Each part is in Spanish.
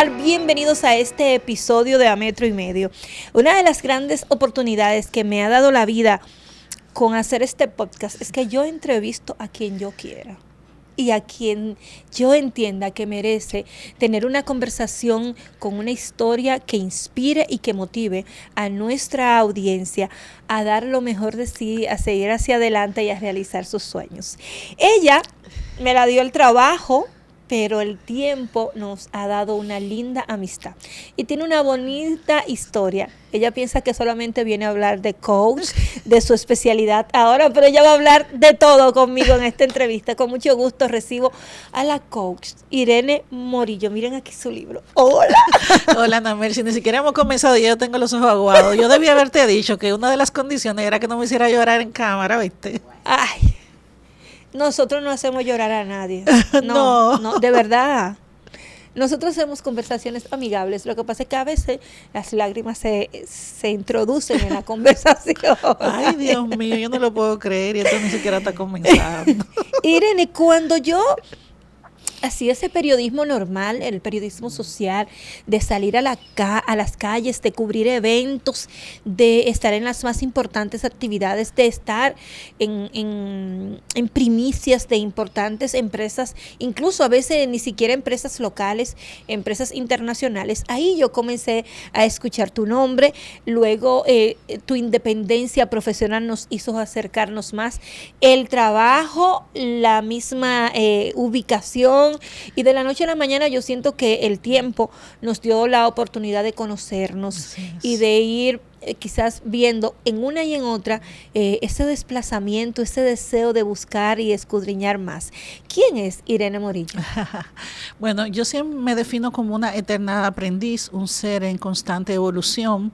tal? Bienvenidos a este episodio de A Metro y Medio. Una de las grandes oportunidades que me ha dado la vida con hacer este podcast es que yo entrevisto a quien yo quiera y a quien yo entienda que merece tener una conversación con una historia que inspire y que motive a nuestra audiencia a dar lo mejor de sí, a seguir hacia adelante y a realizar sus sueños. Ella me la dio el trabajo, pero el tiempo nos ha dado una linda amistad y tiene una bonita historia. Ella piensa que solamente viene a hablar de coach, de su especialidad ahora, pero ella va a hablar de todo conmigo en esta entrevista. Con mucho gusto recibo a la coach Irene Morillo. Miren aquí su libro. Hola. Hola, Namer, si ni siquiera hemos comenzado, yo tengo los ojos aguados. Yo debía haberte dicho que una de las condiciones era que no me hiciera llorar en cámara, ¿viste? Ay, nosotros no hacemos llorar a nadie. No, De verdad. Nosotros hacemos conversaciones amigables. Lo que pasa es que a veces las lágrimas se introducen en la conversación. Ay, Dios mío, yo no lo puedo creer y esto ni siquiera está comenzando. Irene, cuando yo hacía ese periodismo normal, el periodismo social, de salir a las calles, de cubrir eventos, de estar en las más importantes actividades, de estar en primicias de importantes empresas, incluso a veces ni siquiera empresas locales, empresas internacionales. Ahí yo comencé a escuchar tu nombre, luego tu independencia profesional nos hizo acercarnos más, el trabajo, la misma ubicación, y de la noche a la mañana yo siento que el tiempo nos dio la oportunidad de conocernos y de ir quizás viendo en una y en otra ese desplazamiento, ese deseo de buscar y escudriñar más. ¿Quién es Irene Morillo? Bueno, yo siempre me defino como una eterna aprendiz, un ser en constante evolución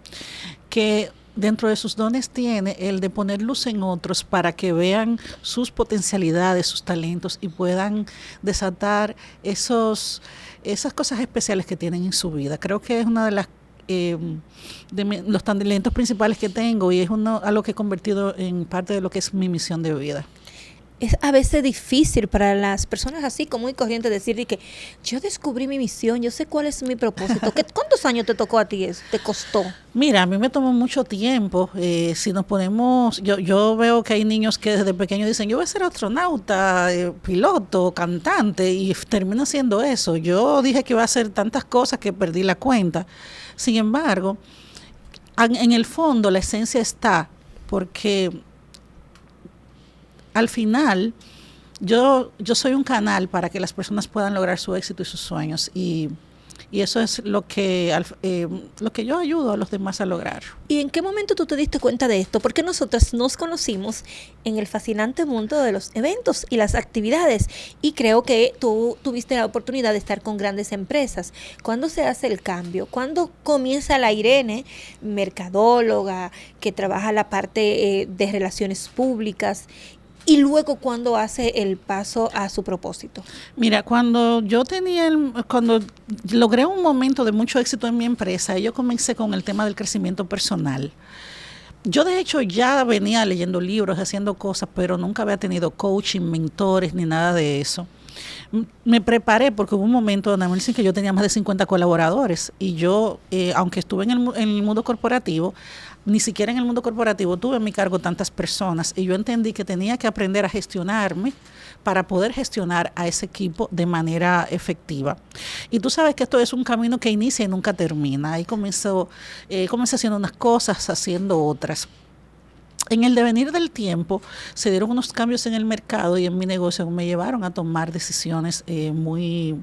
que dentro de sus dones tiene el de poner luz en otros para que vean sus potencialidades, sus talentos y puedan desatar esas cosas especiales que tienen en su vida. Creo que es una de las los talentos principales que tengo y es algo que he convertido en parte de lo que es mi misión de vida. Es a veces difícil para las personas así común y corriente decir que yo descubrí mi misión, yo sé cuál es mi propósito. ¿Cuántos años te tocó a ti eso? ¿Te costó? Mira, a mí me tomó mucho tiempo. Si nos ponemos, yo veo que hay niños que desde pequeños dicen, yo voy a ser astronauta, piloto, cantante, y termino siendo eso. Yo dije que iba a hacer tantas cosas que perdí la cuenta. Sin embargo, en el fondo la esencia está porque al final, yo soy un canal para que las personas puedan lograr su éxito y sus sueños y eso es lo que yo ayudo a los demás a lograr. ¿Y en qué momento tú te diste cuenta de esto? Porque nosotras nos conocimos en el fascinante mundo de los eventos y las actividades y creo que tú tuviste la oportunidad de estar con grandes empresas. ¿Cuándo se hace el cambio? ¿Cuándo comienza la Irene, mercadóloga, que trabaja la parte de relaciones públicas? Y luego, ¿cuándo hace el paso a su propósito? Mira, cuando logré un momento de mucho éxito en mi empresa, yo comencé con el tema del crecimiento personal. Yo de hecho ya venía leyendo libros, haciendo cosas, pero nunca había tenido coaching, mentores, ni nada de eso. Me preparé porque hubo un momento en Amelsin que yo tenía más de 50 colaboradores y yo, aunque estuve en el mundo corporativo, ni siquiera en el mundo corporativo tuve a mi cargo tantas personas y yo entendí que tenía que aprender a gestionarme para poder gestionar a ese equipo de manera efectiva. Y tú sabes que esto es un camino que inicia y nunca termina. Ahí comencé haciendo unas cosas, haciendo otras. En el devenir del tiempo se dieron unos cambios en el mercado y en mi negocio que me llevaron a tomar decisiones muy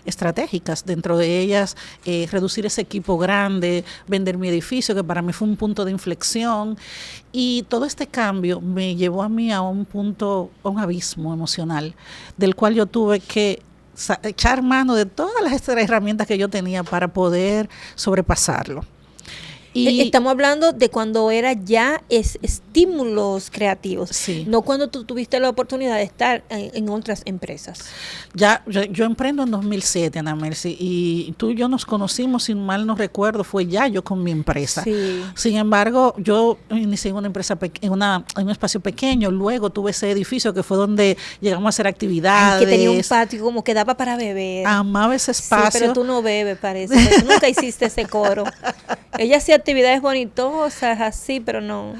estratégicas, dentro de ellas reducir ese equipo grande, vender mi edificio, que para mí fue un punto de inflexión, y todo este cambio me llevó a mí a un abismo emocional, del cual yo tuve que echar mano de todas las herramientas que yo tenía para poder sobrepasarlo. Y estamos hablando de cuando era ya estímulos creativos, sí. no cuando tú tuviste la oportunidad de estar en otras empresas. Ya, yo emprendo en 2007, Ana Mercy, y tú y yo nos conocimos, si mal no recuerdo, fue ya yo con mi empresa. Sí. Sin embargo, yo inicié en una empresa, en un espacio pequeño, luego tuve ese edificio que fue donde llegamos a hacer actividades. Ay, que tenía un patio como que daba para beber. Amaba ese espacio. Sí, pero tú no bebes, parece. Tú nunca hiciste ese coro. Ella hacía actividades bonitosas, así, pero no.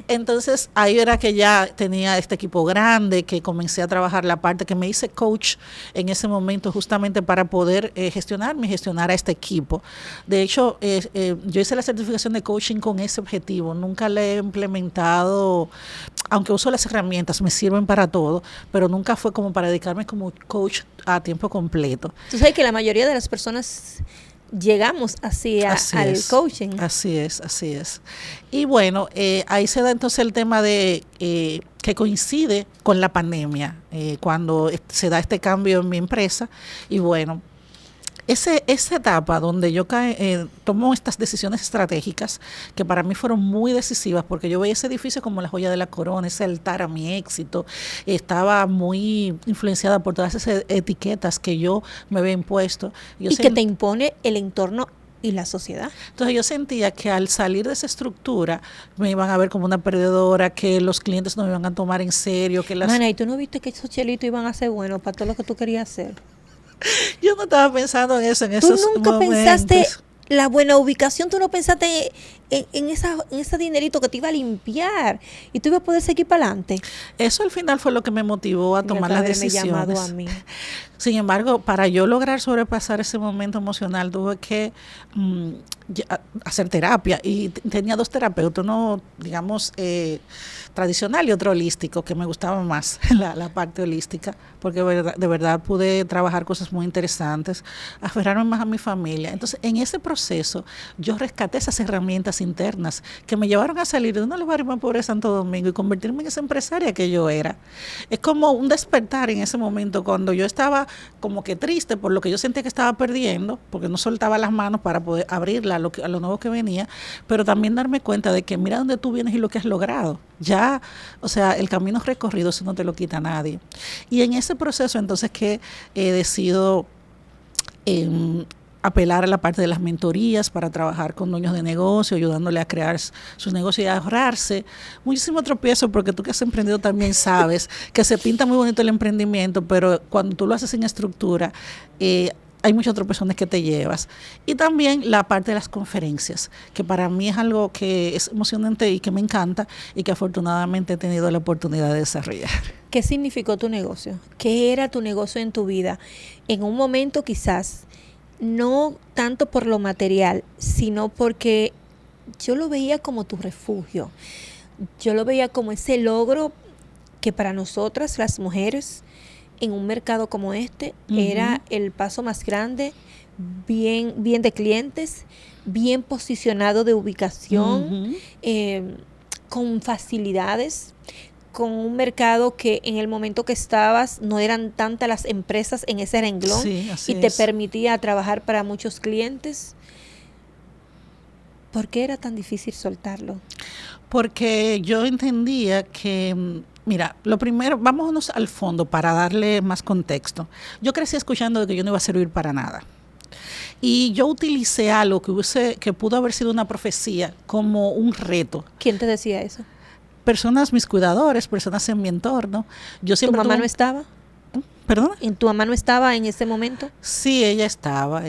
Entonces, ahí era que ya tenía este equipo grande, que comencé a trabajar la parte que me hice coach en ese momento, justamente para poder gestionar a este equipo. De hecho, yo hice la certificación de coaching con ese objetivo. Nunca le he implementado, aunque uso las herramientas, me sirven para todo, pero nunca fue como para dedicarme como coach a tiempo completo. Tú sabes que la mayoría de las personas llegamos así al coaching. Así es. Y bueno, ahí se da entonces el tema de que coincide con la pandemia, cuando se da este cambio en mi empresa. Y bueno, esa etapa donde yo tomo estas decisiones estratégicas que para mí fueron muy decisivas, porque yo veía ese edificio como la joya de la corona, ese altar a mi éxito. Estaba muy influenciada por todas esas etiquetas que yo me había impuesto. Y que te impone el entorno y la sociedad. Entonces yo sentía que al salir de esa estructura me iban a ver como una perdedora, que los clientes no me iban a tomar en serio. Mana, ¿y tú no viste que esos chelitos iban a ser buenos para todo lo que tú querías hacer? Yo no estaba pensando en eso en esos momentos. ¿Tú nunca pensaste la buena ubicación? ¿Tú no pensaste en ese dinerito que te iba a limpiar y tú ibas a poder seguir para adelante? Eso al final fue lo que me motivó a tomar las decisiones. Llamado a mí. Sin embargo, para yo lograr sobrepasar ese momento emocional, tuve que hacer terapia. Y tenía 2 terapeutas, uno, digamos, tradicional y otro holístico, que me gustaba más la parte holística, porque de verdad pude trabajar cosas muy interesantes, aferrarme más a mi familia. Entonces, en ese proceso, yo rescaté esas herramientas internas que me llevaron a salir de uno de los barrios más pobres de Santo Domingo y convertirme en esa empresaria que yo era. Es como un despertar en ese momento, cuando yo estaba como que triste por lo que yo sentía que estaba perdiendo, porque no soltaba las manos para poder abrirla a lo nuevo que venía, pero también darme cuenta de que mira dónde tú vienes y lo que has logrado. Ya, o sea, el camino recorrido, eso no te lo quita nadie. Y en ese proceso entonces que decido apelar a la parte de las mentorías para trabajar con dueños de negocio, ayudándole a crear sus negocios y a ahorrarse muchísimo tropiezo, porque tú que has emprendido también sabes que se pinta muy bonito el emprendimiento, pero cuando tú lo haces sin estructura, hay muchas tropezones que te llevas. Y también la parte de las conferencias, que para mí es algo que es emocionante y que me encanta y que afortunadamente he tenido la oportunidad de desarrollar. ¿Qué significó tu negocio? ¿Qué era tu negocio en tu vida? En un momento quizás, no tanto por lo material, sino porque yo lo veía como tu refugio. Yo lo veía como ese logro que para nosotras, las mujeres, en un mercado como este, era el paso más grande, bien de clientes, bien posicionado de ubicación, con facilidades, con un mercado que en el momento que estabas no eran tantas las empresas en ese renglón, y te permitía trabajar para muchos clientes. ¿Por qué era tan difícil soltarlo? Porque yo entendía que, mira, lo primero, vámonos al fondo para darle más contexto. Yo crecí escuchando de que yo no iba a servir para nada. Y yo utilicé algo que pudo haber sido una profecía como un reto. ¿Quién te decía eso? Personas, mis cuidadores, personas en mi entorno. Yo siempre ¿Tu mamá no estaba? ¿Perdón? ¿Tu mamá no estaba en ese momento? Sí, ella estaba.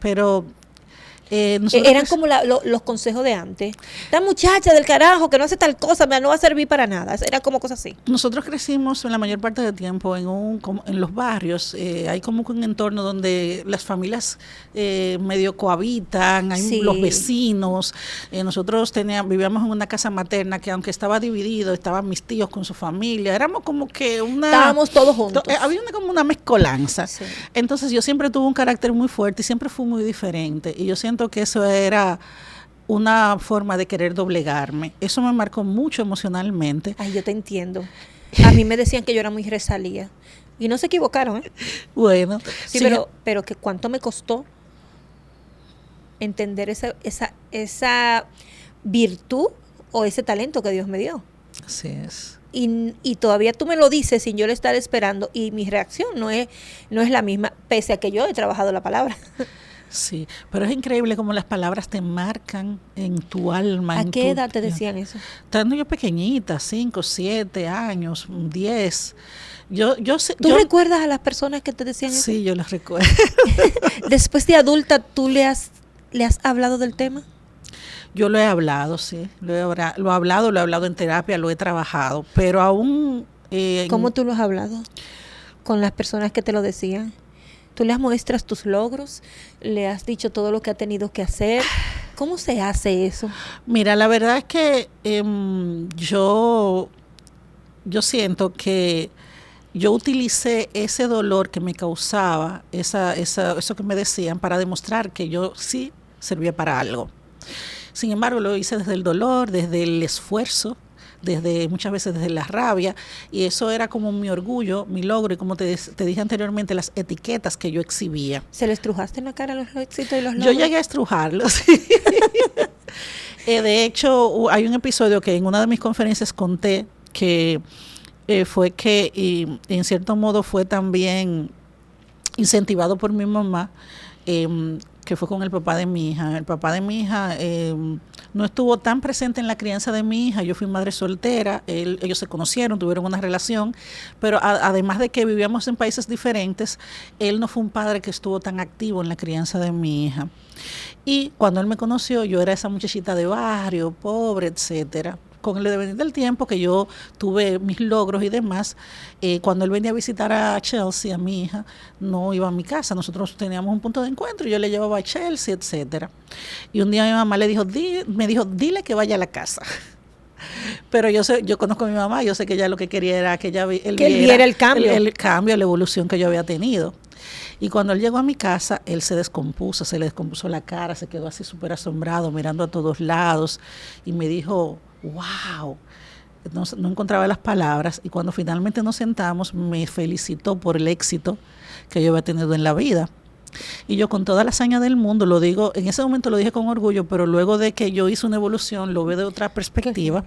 Pero eran como los consejos de antes. Esta muchacha del carajo que no hace tal cosa, no va a servir para nada. Era como cosas así. Nosotros crecimos en la mayor parte del tiempo en los barrios. Hay como un entorno donde las familias medio cohabitan, hay los vecinos. Nosotros vivíamos en una casa materna que, aunque estaba dividido, estaban mis tíos con su familia. Éramos como que estábamos todos juntos. Había como una mezcolanza. Sí. Entonces yo siempre tuve un carácter muy fuerte y siempre fui muy diferente. Y yo siento que eso era una forma de querer doblegarme. Eso me marcó mucho emocionalmente. Ay, yo te entiendo. A mí me decían que yo era muy resalía. Y no se equivocaron, ¿eh? Bueno. Sí, pero que ¿cuánto me costó entender esa virtud o ese talento que Dios me dio. Así es. Y todavía tú me lo dices sin yo le estar esperando y mi reacción no es la misma, pese a que yo he trabajado la palabra. Sí, pero es increíble cómo las palabras te marcan en tu alma. ¿A qué edad te decían eso? Estando yo pequeñita, 5, 7 años, 10. ¿Tú recuerdas a las personas que te decían eso? Sí, yo las recuerdo. Después de adulta, ¿tú le has hablado del tema? Yo lo he hablado, sí. Lo he hablado en terapia, lo he trabajado, pero aún... ¿Cómo tú lo has hablado con las personas que te lo decían? ¿Tú les muestras tus logros? ¿Le has dicho todo lo que ha tenido que hacer? ¿Cómo se hace eso? Mira, la verdad es que yo siento que yo utilicé ese dolor que me causaba, eso que me decían, para demostrar que yo sí servía para algo. Sin embargo, lo hice desde el dolor, desde el esfuerzo, muchas veces desde la rabia, y eso era como mi orgullo, mi logro, y como te dije anteriormente, las etiquetas que yo exhibía. ¿Se le estrujaste en la cara los éxitos y los logros? Yo llegué a estrujarlos. De hecho, hay un episodio que en una de mis conferencias conté que fue que, y en cierto modo fue también incentivado por mi mamá, que fue con el papá de mi hija. El papá de mi hija no estuvo tan presente en la crianza de mi hija. Yo fui madre soltera, ellos se conocieron, tuvieron una relación, pero además de que vivíamos en países diferentes, él no fue un padre que estuvo tan activo en la crianza de mi hija. Y cuando él me conoció, yo era esa muchachita de barrio, pobre, etcétera. Con el devenir del tiempo que yo tuve mis logros y demás, cuando él venía a visitar a Chelsea, a mi hija, no iba a mi casa. Nosotros teníamos un punto de encuentro, yo le llevaba a Chelsea, etcétera. Y un día mi mamá me dijo, dile que vaya a la casa. Pero yo conozco a mi mamá, yo sé que ella lo que quería era que él viera el cambio. El cambio, la evolución que yo había tenido. Y cuando él llegó a mi casa, él se le descompuso la cara, se quedó así súper asombrado, mirando a todos lados, y me dijo, wow, no encontraba las palabras, y cuando finalmente nos sentamos, me felicitó por el éxito que yo había tenido en la vida. Y yo, con toda la hazaña del mundo, lo digo, en ese momento lo dije con orgullo, pero luego de que yo hice una evolución, lo veo de otra perspectiva,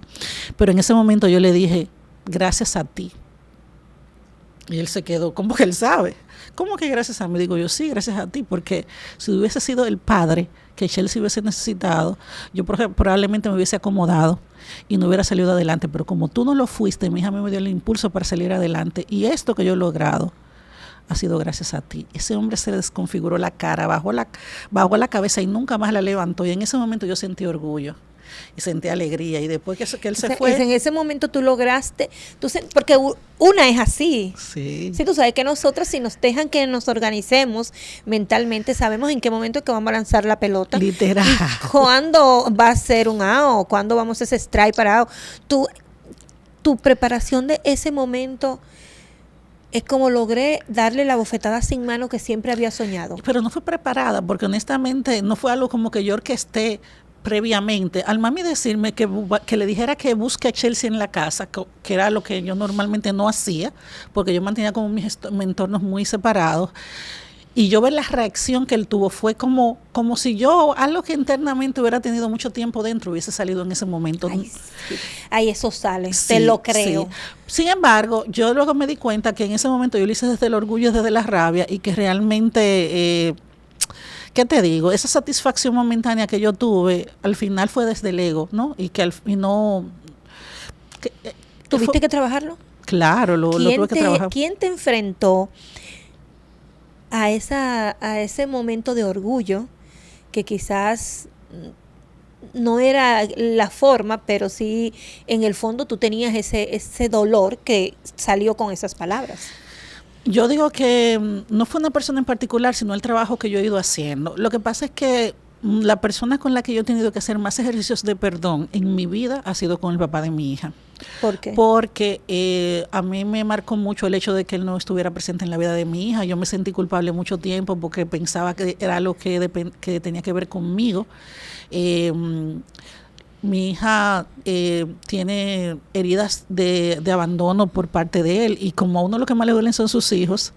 pero en ese momento yo le dije, gracias a ti. Y él se quedó, como que él sabe. ¿Cómo que gracias a mí? Digo yo, sí, gracias a ti, porque si hubiese sido el padre que Chelsea hubiese necesitado, yo probablemente me hubiese acomodado y no hubiera salido adelante, pero como tú no lo fuiste, mi hija me dio el impulso para salir adelante, y esto que yo he logrado ha sido gracias a ti. Ese hombre se le desconfiguró la cara, bajó la cabeza y nunca más la levantó, y en ese momento yo sentí orgullo y sentí alegría, y después que él se fue. En ese momento tú lograste, porque una es así. Sí. Sí, tú sabes que nosotros, si nos dejan que nos organicemos mentalmente, sabemos en qué momento es que vamos a lanzar la pelota. Literal. Cuándo va a ser un out, cuándo vamos a ese strike para out. Tu preparación de ese momento es como logré darle la bofetada sin mano que siempre había soñado. Pero no fue preparada, porque honestamente no fue algo como que yo orquesté previamente. Al mami decirme que le dijera que busque a Chelsea en la casa, que era lo que yo normalmente no hacía, porque yo mantenía como mis entornos muy separados, y yo ver la reacción que él tuvo fue como si yo, algo que internamente hubiera tenido mucho tiempo dentro, hubiese salido en ese momento. Ay, sí. Ay, eso sale, Sí, te lo creo. Sí. Sin embargo, yo luego me di cuenta que en ese momento yo lo hice desde el orgullo, desde la rabia, y que realmente... ¿qué te digo? Esa satisfacción momentánea que yo tuve, al final fue desde el ego, ¿no? ¿Tuviste que trabajarlo? Claro, lo tuve que trabajar. ¿Quién te enfrentó a ese momento de orgullo que quizás no era la forma, pero sí en el fondo tú tenías ese dolor que salió con esas palabras? Yo digo que no fue una persona en particular, sino el trabajo que yo he ido haciendo. Lo que pasa es que la persona con la que yo he tenido que hacer más ejercicios de perdón en mi vida ha sido con el papá de mi hija. ¿Por qué? Porque a mí me marcó mucho el hecho de que él no estuviera presente en la vida de mi hija. Yo me sentí culpable mucho tiempo porque pensaba que era algo que tenía que ver conmigo. Mi hija tiene heridas de abandono por parte de él, y como a uno lo que más le duelen son sus hijos,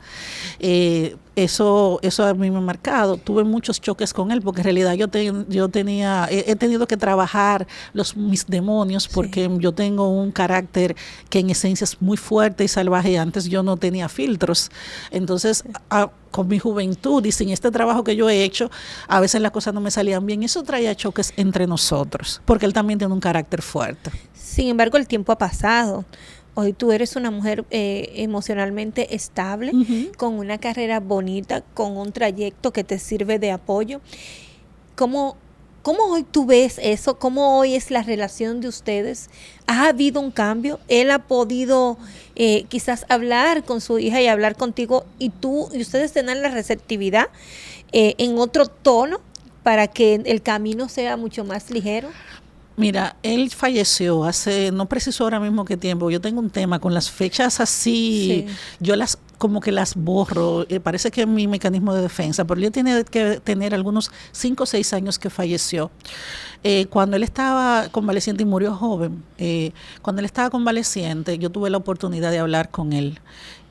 eso a mí me ha marcado. Tuve muchos choques con él porque en realidad he tenido que trabajar mis demonios porque yo tengo un carácter que en esencia es muy fuerte y salvaje y antes yo no tenía filtros. Entonces, con mi juventud y sin este trabajo que yo he hecho, a veces las cosas no me salían bien. Eso traía choques entre nosotros porque él también tiene un carácter fuerte. Sin embargo, el tiempo ha pasado. Hoy tú eres una mujer emocionalmente estable, con una carrera bonita, con un trayecto que te sirve de apoyo. ¿Cómo hoy tú ves eso? ¿Cómo hoy es la relación de ustedes? ¿Ha habido un cambio? ¿Él ha podido quizás hablar con su hija y hablar contigo y ustedes tengan la receptividad en otro tono para que el camino sea mucho más ligero? Mira, él falleció no preciso ahora mismo qué tiempo. Yo tengo un tema con las fechas así, yo como que las borro, parece que es mi mecanismo de defensa, pero él tiene que tener algunos 5 o 6 años que falleció. Cuando él estaba convaleciente y murió joven, cuando él estaba convaleciente, yo tuve la oportunidad de hablar con él.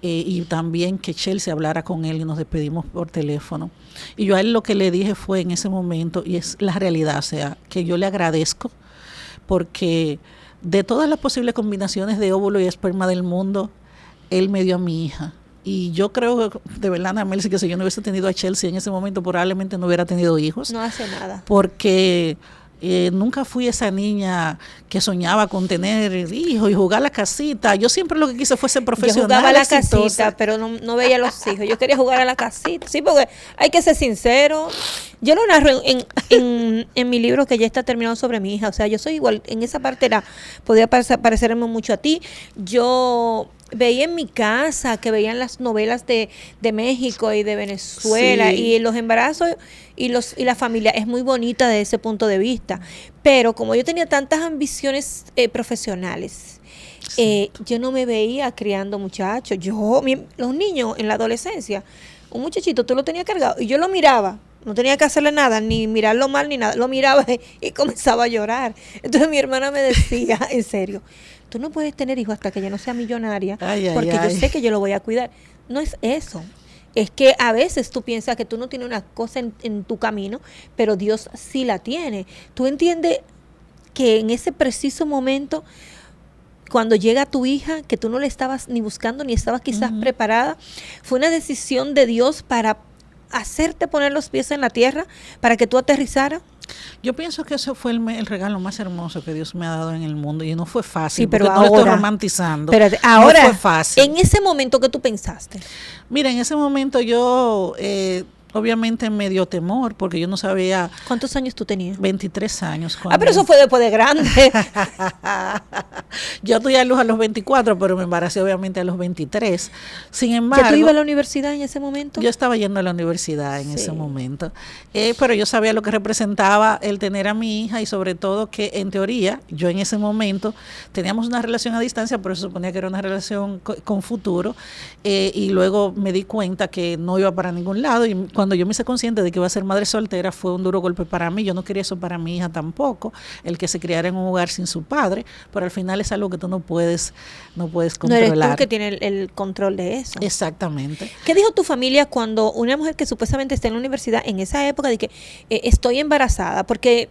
Y también que Chelsea hablara con él y nos despedimos por teléfono. Y yo a él lo que le dije fue en ese momento, y es la realidad, o sea, que yo le agradezco porque de todas las posibles combinaciones de óvulo y esperma del mundo, él me dio a mi hija. Y yo creo, de verdad, Ana Melcy, que si yo no hubiese tenido a Chelsea en ese momento, probablemente no hubiera tenido hijos. No hace nada. Porque nunca fui esa niña que soñaba con tener hijos y jugar a la casita. Yo siempre lo que quise fue ser profesional. Yo jugaba a la casita, pero no veía a los hijos. Yo quería jugar a la casita. Sí, porque hay que ser sincero. Yo lo narro en mi libro que ya está terminado sobre mi hija. O sea, yo soy igual. En esa parte podía parecerme mucho a ti. Yo veía en mi casa que veían las novelas de México y de Venezuela, y los embarazos y la familia es muy bonita desde ese punto de vista, pero como yo tenía tantas ambiciones profesionales, yo no me veía criando muchachos. Los niños en la adolescencia, un muchachito tú lo tenías cargado y yo lo miraba, no tenía que hacerle nada, ni mirarlo mal ni nada, lo miraba y comenzaba a llorar. Entonces mi hermana me decía, en serio, tú no puedes tener hijos hasta que yo no sea millonaria, porque yo sé que yo lo voy a cuidar. No es eso. Es que a veces tú piensas que tú no tienes una cosa en tu camino, pero Dios sí la tiene. Tú entiendes que en ese preciso momento, cuando llega tu hija, que tú no le estabas ni buscando, ni estabas quizás preparada, fue una decisión de Dios para hacerte poner los pies en la tierra, para que tú aterrizaras. Yo pienso que ese fue el regalo más hermoso que Dios me ha dado en el mundo, y no fue fácil, sí, pero porque ahora, no lo estoy romantizando. Espérate, ahora, no fue fácil. En ese momento, ¿qué tú pensaste? Mira, en ese momento yo obviamente me dio temor porque yo no sabía. ¿Cuántos años tú tenías? 23 años. Pero eso fue después de grande. Yo tuve a luz a los 24, pero me embaracé obviamente a los 23. Sin embargo, ¿ya tú ibas a la universidad en ese momento? Yo estaba yendo a la universidad en ese momento, pero yo sabía lo que representaba el tener a mi hija, y sobre todo que en teoría yo en ese momento teníamos una relación a distancia, pero se suponía que era una relación con futuro, y luego me di cuenta que no iba para ningún lado, y cuando yo me hice consciente de que iba a ser madre soltera fue un duro golpe para mí. Yo no quería eso para mi hija tampoco, el que se criara en un hogar sin su padre, pero al final es algo que tú no puedes controlar. No eres tú que tiene el control de eso. Exactamente. ¿Qué dijo tu familia cuando una mujer que supuestamente está en la universidad en esa época de que estoy embarazada? Porque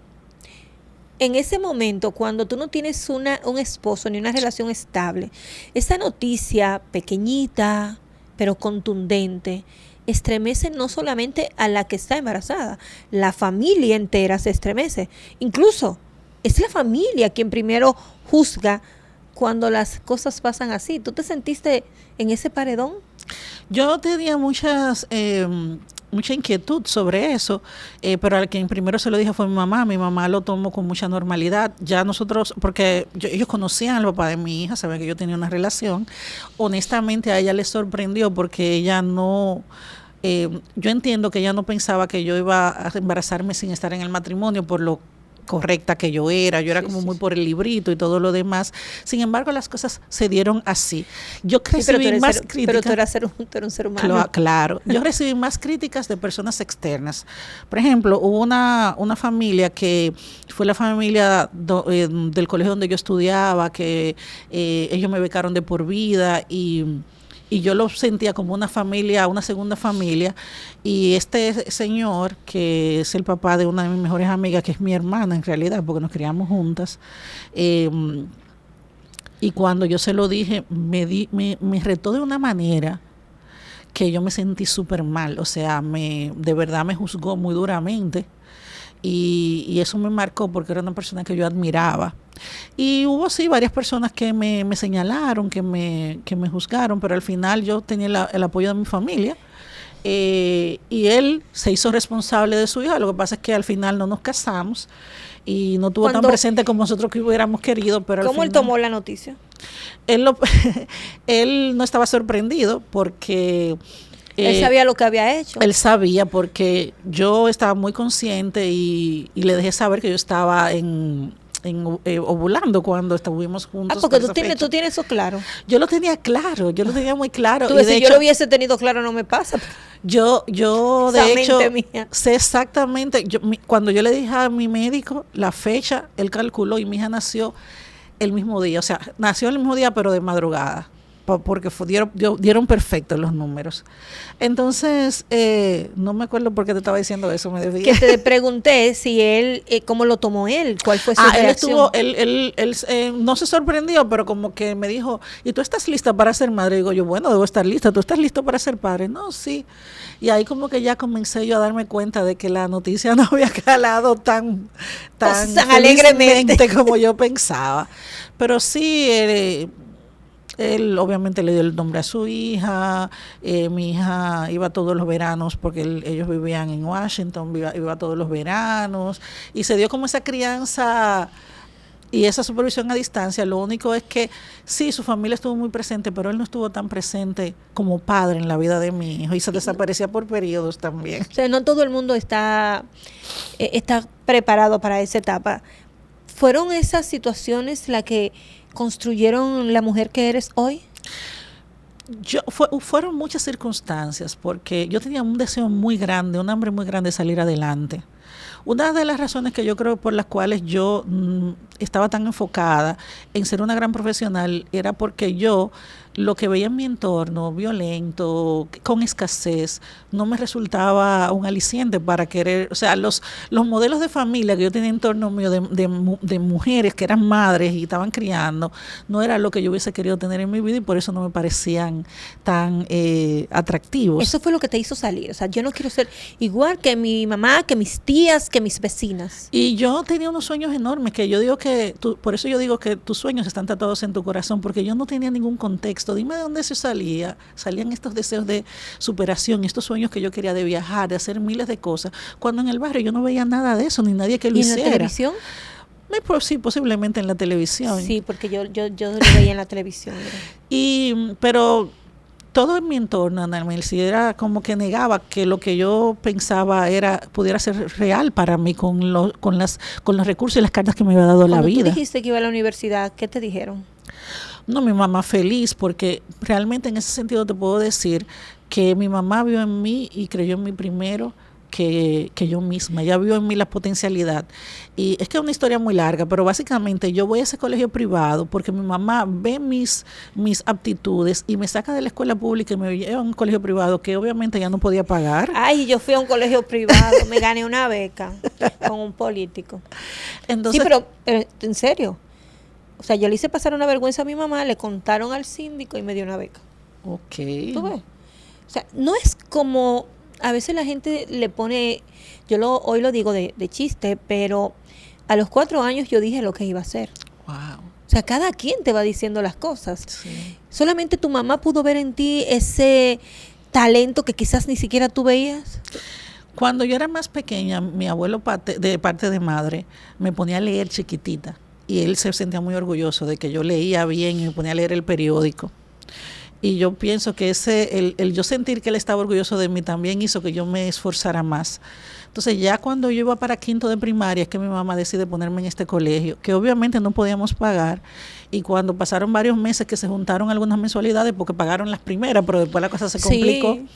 en ese momento, cuando tú no tienes un esposo ni una relación estable, esa noticia pequeñita pero contundente estremece no solamente a la que está embarazada, la familia entera se estremece. Incluso es la familia quien primero juzga cuando las cosas pasan así. ¿Tú te sentiste en ese paredón? Yo tenía mucha inquietud sobre eso, pero al quien primero se lo dije fue mi mamá. Mi mamá lo tomó con mucha normalidad. Ya nosotros, porque ellos conocían al papá de mi hija, sabían que yo tenía una relación. Honestamente a ella le sorprendió porque ella no... yo entiendo que ella no pensaba que yo iba a embarazarme sin estar en el matrimonio por lo correcta que yo era como muy por el librito y todo lo demás. Sin embargo, las cosas se dieron así. Yo recibí más críticas. Pero tú eras un ser humano. Claro. Yo recibí más críticas de personas externas. Por ejemplo, hubo una familia que fue la familia del colegio donde yo estudiaba, que ellos me becaron de por vida, y y yo lo sentía como una familia, una segunda familia, y este señor, que es el papá de una de mis mejores amigas, que es mi hermana en realidad, porque nos criamos juntas, y cuando yo se lo dije, me retó de una manera que yo me sentí súper mal, o sea, de verdad me juzgó muy duramente, y eso me marcó porque era una persona que yo admiraba. Y hubo sí varias personas que me señalaron, que me juzgaron, pero al final yo tenía el apoyo de mi familia, y él se hizo responsable de su hija. Lo que pasa es que al final no nos casamos y no tuvo tan presente como nosotros que hubiéramos querido. Pero ¿cómo él tomó la noticia? Él no estaba sorprendido porque... él sabía lo que había hecho. Él sabía porque yo estaba muy consciente y le dejé saber que yo estaba ovulando cuando estuvimos juntos. Porque tú tienes eso claro. Yo lo tenía claro, yo lo tenía muy claro. Tú, y si yo lo hubiese tenido claro, no me pasa. Yo de hecho, sé exactamente, cuando yo le dije a mi médico la fecha, él calculó y mi hija nació el mismo día. O sea, nació el mismo día, pero de madrugada, porque dieron perfectos los números. Entonces, no me acuerdo por qué te estaba diciendo eso, me debía. Que te pregunté si él, cómo lo tomó él, cuál fue su reacción. Él no se sorprendió, pero como que me dijo, ¿y tú estás lista para ser madre? Y digo yo, bueno, debo estar lista. ¿Tú estás listo para ser padre? No, sí. Y ahí como que ya comencé yo a darme cuenta de que la noticia no había calado tan alegremente como yo pensaba. Pero sí, él obviamente le dio el nombre a su hija. Mi hija iba todos los veranos porque ellos vivían en Washington, iba todos los veranos, y se dio como esa crianza y esa supervisión a distancia. Lo único es que sí, su familia estuvo muy presente, pero él no estuvo tan presente como padre en la vida de mi hijo, y se desaparecía por periodos también. O sea, no todo el mundo está preparado para esa etapa. ¿Fueron esas situaciones las que construyeron la mujer que eres hoy? Fueron muchas circunstancias, porque yo tenía un deseo muy grande, un hambre muy grande de salir adelante. Una de las razones que yo creo por las cuales yo estaba tan enfocada en ser una gran profesional era porque yo lo que veía en mi entorno violento, con escasez, no me resultaba un aliciente para querer, o sea, los modelos de familia que yo tenía en torno mío de mujeres que eran madres y estaban criando, no era lo que yo hubiese querido tener en mi vida, y por eso no me parecían tan atractivos. Eso fue lo que te hizo salir. O sea, yo no quiero ser igual que mi mamá, que mis tías, que mis vecinas. Y yo tenía unos sueños enormes que yo digo por eso yo digo que tus sueños están tatuados en tu corazón, porque yo no tenía ningún contexto. Dime de dónde se salían estos deseos de superación, estos sueños que yo quería de viajar, de hacer miles de cosas, cuando en el barrio yo no veía nada de eso, ni nadie que lo hiciera. ¿Y en la televisión? Sí, posiblemente en la televisión. Sí, porque yo lo veía en la televisión. Pero todo en mi entorno, Ana Melcy, era como que negaba que lo que yo pensaba pudiera ser real para mí con los recursos y las cartas que me había dado la vida. Cuando tú dijiste que iba a la universidad, ¿qué te dijeron? No, mi mamá feliz, porque realmente en ese sentido te puedo decir que mi mamá vio en mí y creyó en mí primero que yo misma. Ella vio en mí la potencialidad. Y es que es una historia muy larga, pero básicamente yo voy a ese colegio privado porque mi mamá ve mis aptitudes y me saca de la escuela pública y me lleva a un colegio privado que obviamente ya no podía pagar. Ay, yo fui a un colegio privado, me gané una beca con un político. Entonces, sí, pero en serio. O sea, yo le hice pasar una vergüenza a mi mamá, le contaron al síndico y me dio una beca. Ok. ¿Tú ves? O sea, no es como a veces la gente le pone, hoy lo digo de chiste, pero a los 4 años yo dije lo que iba a hacer. Wow. O sea, cada quien te va diciendo las cosas. Sí. Solamente tu mamá pudo ver en ti ese talento que quizás ni siquiera tú veías. Cuando yo era más pequeña, mi abuelo de parte de madre me ponía a leer chiquitita. Y él se sentía muy orgulloso de que yo leía bien y me ponía a leer el periódico. Y yo pienso que el yo sentir que él estaba orgulloso de mí también hizo que yo me esforzara más. Entonces ya cuando yo iba para 5º de primaria es que mi mamá decide ponerme en este colegio, que obviamente no podíamos pagar. Y cuando pasaron varios meses que se juntaron algunas mensualidades, porque pagaron las primeras, pero después la cosa se complicó. Sí.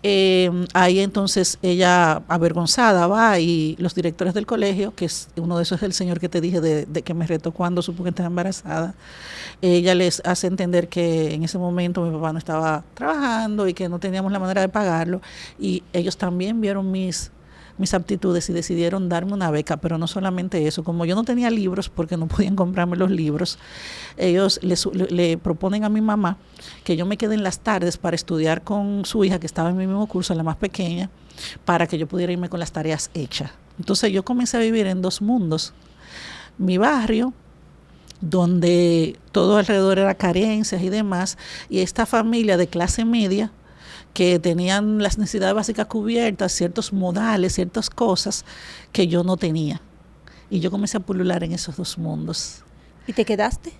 Ahí entonces ella avergonzada va y los directores del colegio, que es uno de esos es el señor que te dije de que me retó cuando supo que estaba embarazada, ella les hace entender que en ese momento mi papá no estaba trabajando y que no teníamos la manera de pagarlo, y ellos también vieron mis aptitudes y decidieron darme una beca, pero no solamente eso, como yo no tenía libros porque no podían comprarme los libros, ellos le proponen a mi mamá que yo me quede en las tardes para estudiar con su hija que estaba en mi mismo curso, la más pequeña, para que yo pudiera irme con las tareas hechas. Entonces yo comencé a vivir en dos mundos. Mi barrio, donde todo alrededor era carencias y demás, y esta familia de clase media, que tenían las necesidades básicas cubiertas, ciertos modales, ciertas cosas que yo no tenía. Y yo comencé a pulular en esos dos mundos. ¿Y te quedaste?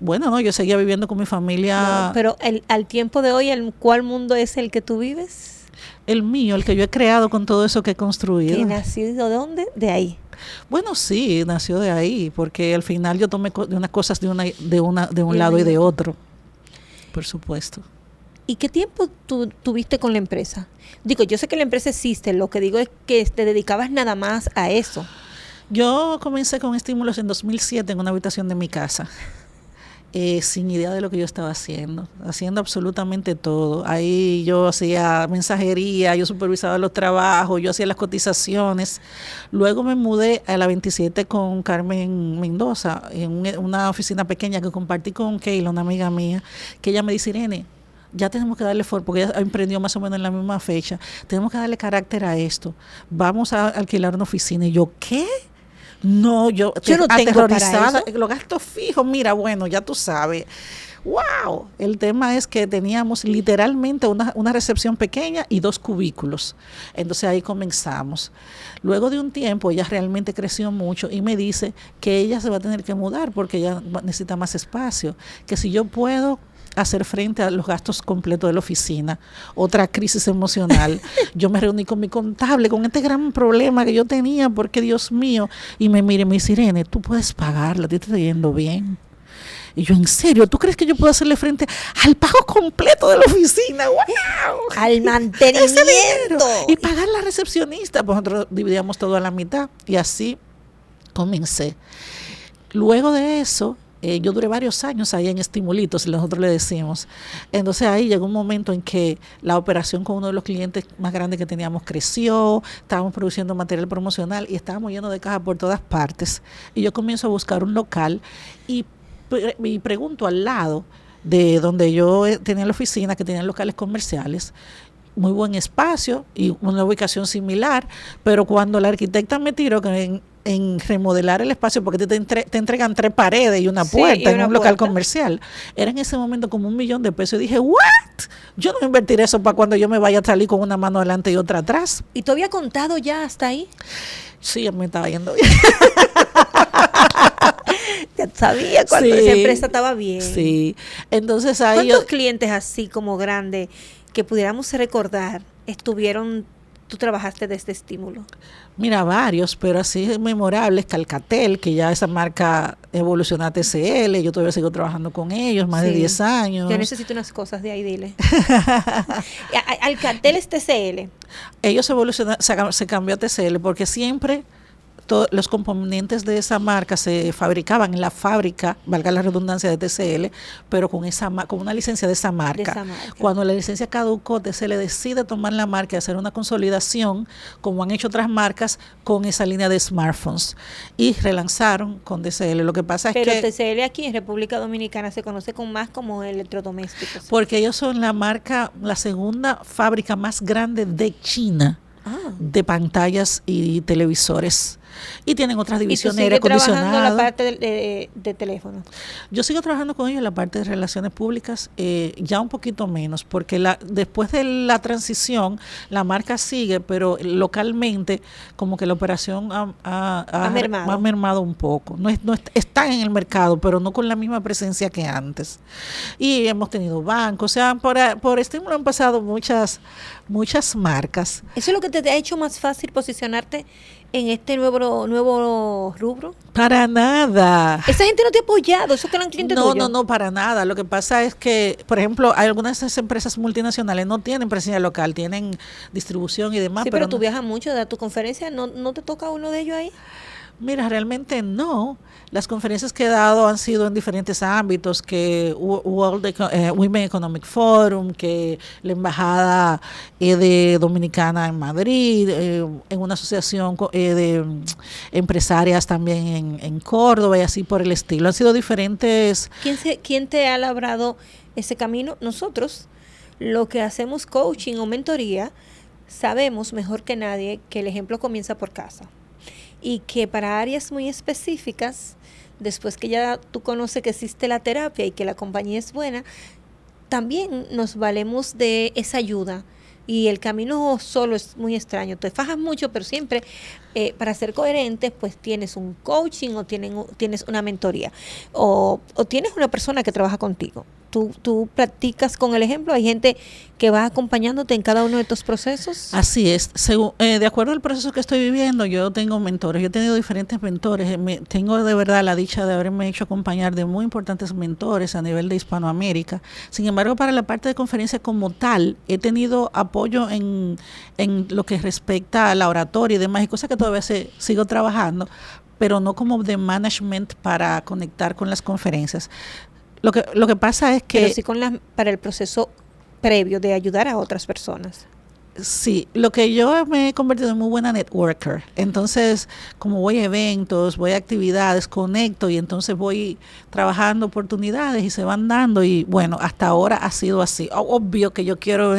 Bueno, no, yo seguía viviendo con mi familia. No, pero al tiempo de hoy, ¿cuál mundo es el que tú vives? El mío, el que yo he creado con todo eso que he construido. ¿Que nacido de dónde? De ahí. Bueno, sí, nació de ahí, porque al final yo tomé de unas cosas de un lado y de otro, por supuesto. ¿Y qué tiempo tú tuviste con la empresa? Digo, yo sé que la empresa existe, lo que digo es que te dedicabas nada más a eso. Yo comencé con estímulos en 2007 en una habitación de mi casa, sin idea de lo que yo estaba haciendo absolutamente todo. Ahí yo hacía mensajería, yo supervisaba los trabajos, yo hacía las cotizaciones. Luego me mudé a la 27 con Carmen Mendoza, en una oficina pequeña que compartí con Keila, una amiga mía, que ella me dice, Irene, ya tenemos que darle porque ella emprendió más o menos en la misma fecha, tenemos que darle carácter a esto, vamos a alquilar una oficina. Y yo, ¿qué? No, yo no tengo aterrorizada, los gastos fijos, mira, bueno, ya tú sabes. ¡Wow! El tema es que teníamos literalmente una recepción pequeña y 2 cubículos. Entonces ahí comenzamos. Luego de un tiempo ella realmente creció mucho y me dice que ella se va a tener que mudar porque ella necesita más espacio, que si yo puedo hacer frente a los gastos completos de la oficina, otra crisis emocional. Yo me reuní con mi contable, con este gran problema que yo tenía, porque Dios mío, y me mire, me dice, Irene, tú puedes pagarla, te está yendo bien. Y yo, ¿en serio? ¿Tú crees que yo puedo hacerle frente al pago completo de la oficina? ¡Wow! Al mantenimiento. Y pagar la recepcionista. Pues nosotros dividíamos todo a la mitad. Y así comencé. Luego de eso, yo duré varios años ahí en Estimulitos, nosotros le decimos. Entonces ahí llegó un momento en que la operación con uno de los clientes más grandes que teníamos creció, estábamos produciendo material promocional y estábamos llenos de cajas por todas partes. Y yo comienzo a buscar un local y pregunto al lado de donde yo tenía la oficina, que tenían locales comerciales, muy buen espacio y una ubicación similar, pero cuando la arquitecta me tiró que en remodelar el espacio, porque te entregan 3 paredes y una puerta en un local comercial, era en ese momento como $1,000,000. Y dije, ¿what? Yo no voy a invertir eso para cuando yo me vaya a salir con una mano adelante y otra atrás. ¿Y tú habías contado ya hasta ahí? Sí, me estaba yendo bien. Ya sabía cuando esa empresa estaba bien. Sí. Entonces ahí ¿cuántos clientes así como grandes que pudiéramos recordar tú trabajaste de este estímulo? Mira, varios, pero así memorables, Calcatel, que ya esa marca evolucionó a TCL, yo todavía sigo trabajando con ellos, más de 10 años. Yo necesito unas cosas de ahí, dile. Alcatel es TCL. Ellos se cambió a TCL porque siempre los componentes de esa marca se fabricaban en la fábrica, valga la redundancia, de TCL, pero con una licencia de esa marca. Cuando la licencia caducó, TCL decide tomar la marca y hacer una consolidación, como han hecho otras marcas, con esa línea de smartphones. Y relanzaron con TCL. Lo que pasa es que... Pero TCL aquí en República Dominicana se conoce más como electrodomésticos. Porque ellos son la segunda fábrica más grande de China de pantallas y televisores. Y tienen otras divisiones de aire acondicionado. ¿Y tú sigues trabajando en la parte de teléfono? Yo sigo trabajando con ellos en la parte de relaciones públicas, ya un poquito menos, porque después de la transición, la marca sigue, pero localmente como que la operación ha mermado un poco. No están en el mercado, pero no con la misma presencia que antes. Y hemos tenido bancos, o sea, por estímulo han pasado muchas marcas. ¿Eso es lo que te ha hecho más fácil posicionarte en este nuevo rubro? Para nada. Esa gente no te ha apoyado, esos que eran clientes No, tuyos. no, para nada. Lo que pasa es que, por ejemplo, hay algunas de esas empresas multinacionales no tienen presencia local, tienen distribución y demás, Sí, pero pero tú no. viajas mucho, da tu conferencia, ¿no te toca uno de ellos ahí? Mira, realmente no. Las conferencias que he dado han sido en diferentes ámbitos, que Women Economic Forum, que la Embajada de Dominicana en Madrid, en una asociación de empresarias también en Córdoba y así por el estilo. Han sido diferentes. ¿Quién te ha labrado ese camino? Nosotros, lo que hacemos coaching o mentoría, sabemos mejor que nadie que el ejemplo comienza por casa. Y que para áreas muy específicas, después que ya tú conoces que existe la terapia y que la compañía es buena, también nos valemos de esa ayuda. Y el camino solo es muy extraño. Te fajas mucho, pero siempre para ser coherentes, pues tienes un coaching o tienes una mentoría o tienes una persona que trabaja contigo. Tú practicas con el ejemplo. Hay gente que va acompañándote en cada uno de estos procesos. Así es. De acuerdo al proceso que estoy viviendo, yo tengo mentores. Yo he tenido diferentes mentores. Tengo de verdad la dicha de haberme hecho acompañar de muy importantes mentores a nivel de Hispanoamérica. Sin embargo, para la parte de conferencia como tal, he tenido apoyo en lo que respecta a la oratoria y demás, y cosas que todavía sigo trabajando, pero no como de management para conectar con las conferencias. Lo que pasa es que... Pero sí para el proceso previo de ayudar a otras personas. Sí, lo que yo me he convertido en muy buena networker. Entonces, como voy a eventos, voy a actividades, conecto y entonces voy trabajando oportunidades y se van dando. Y bueno, hasta ahora ha sido así. Obvio que yo quiero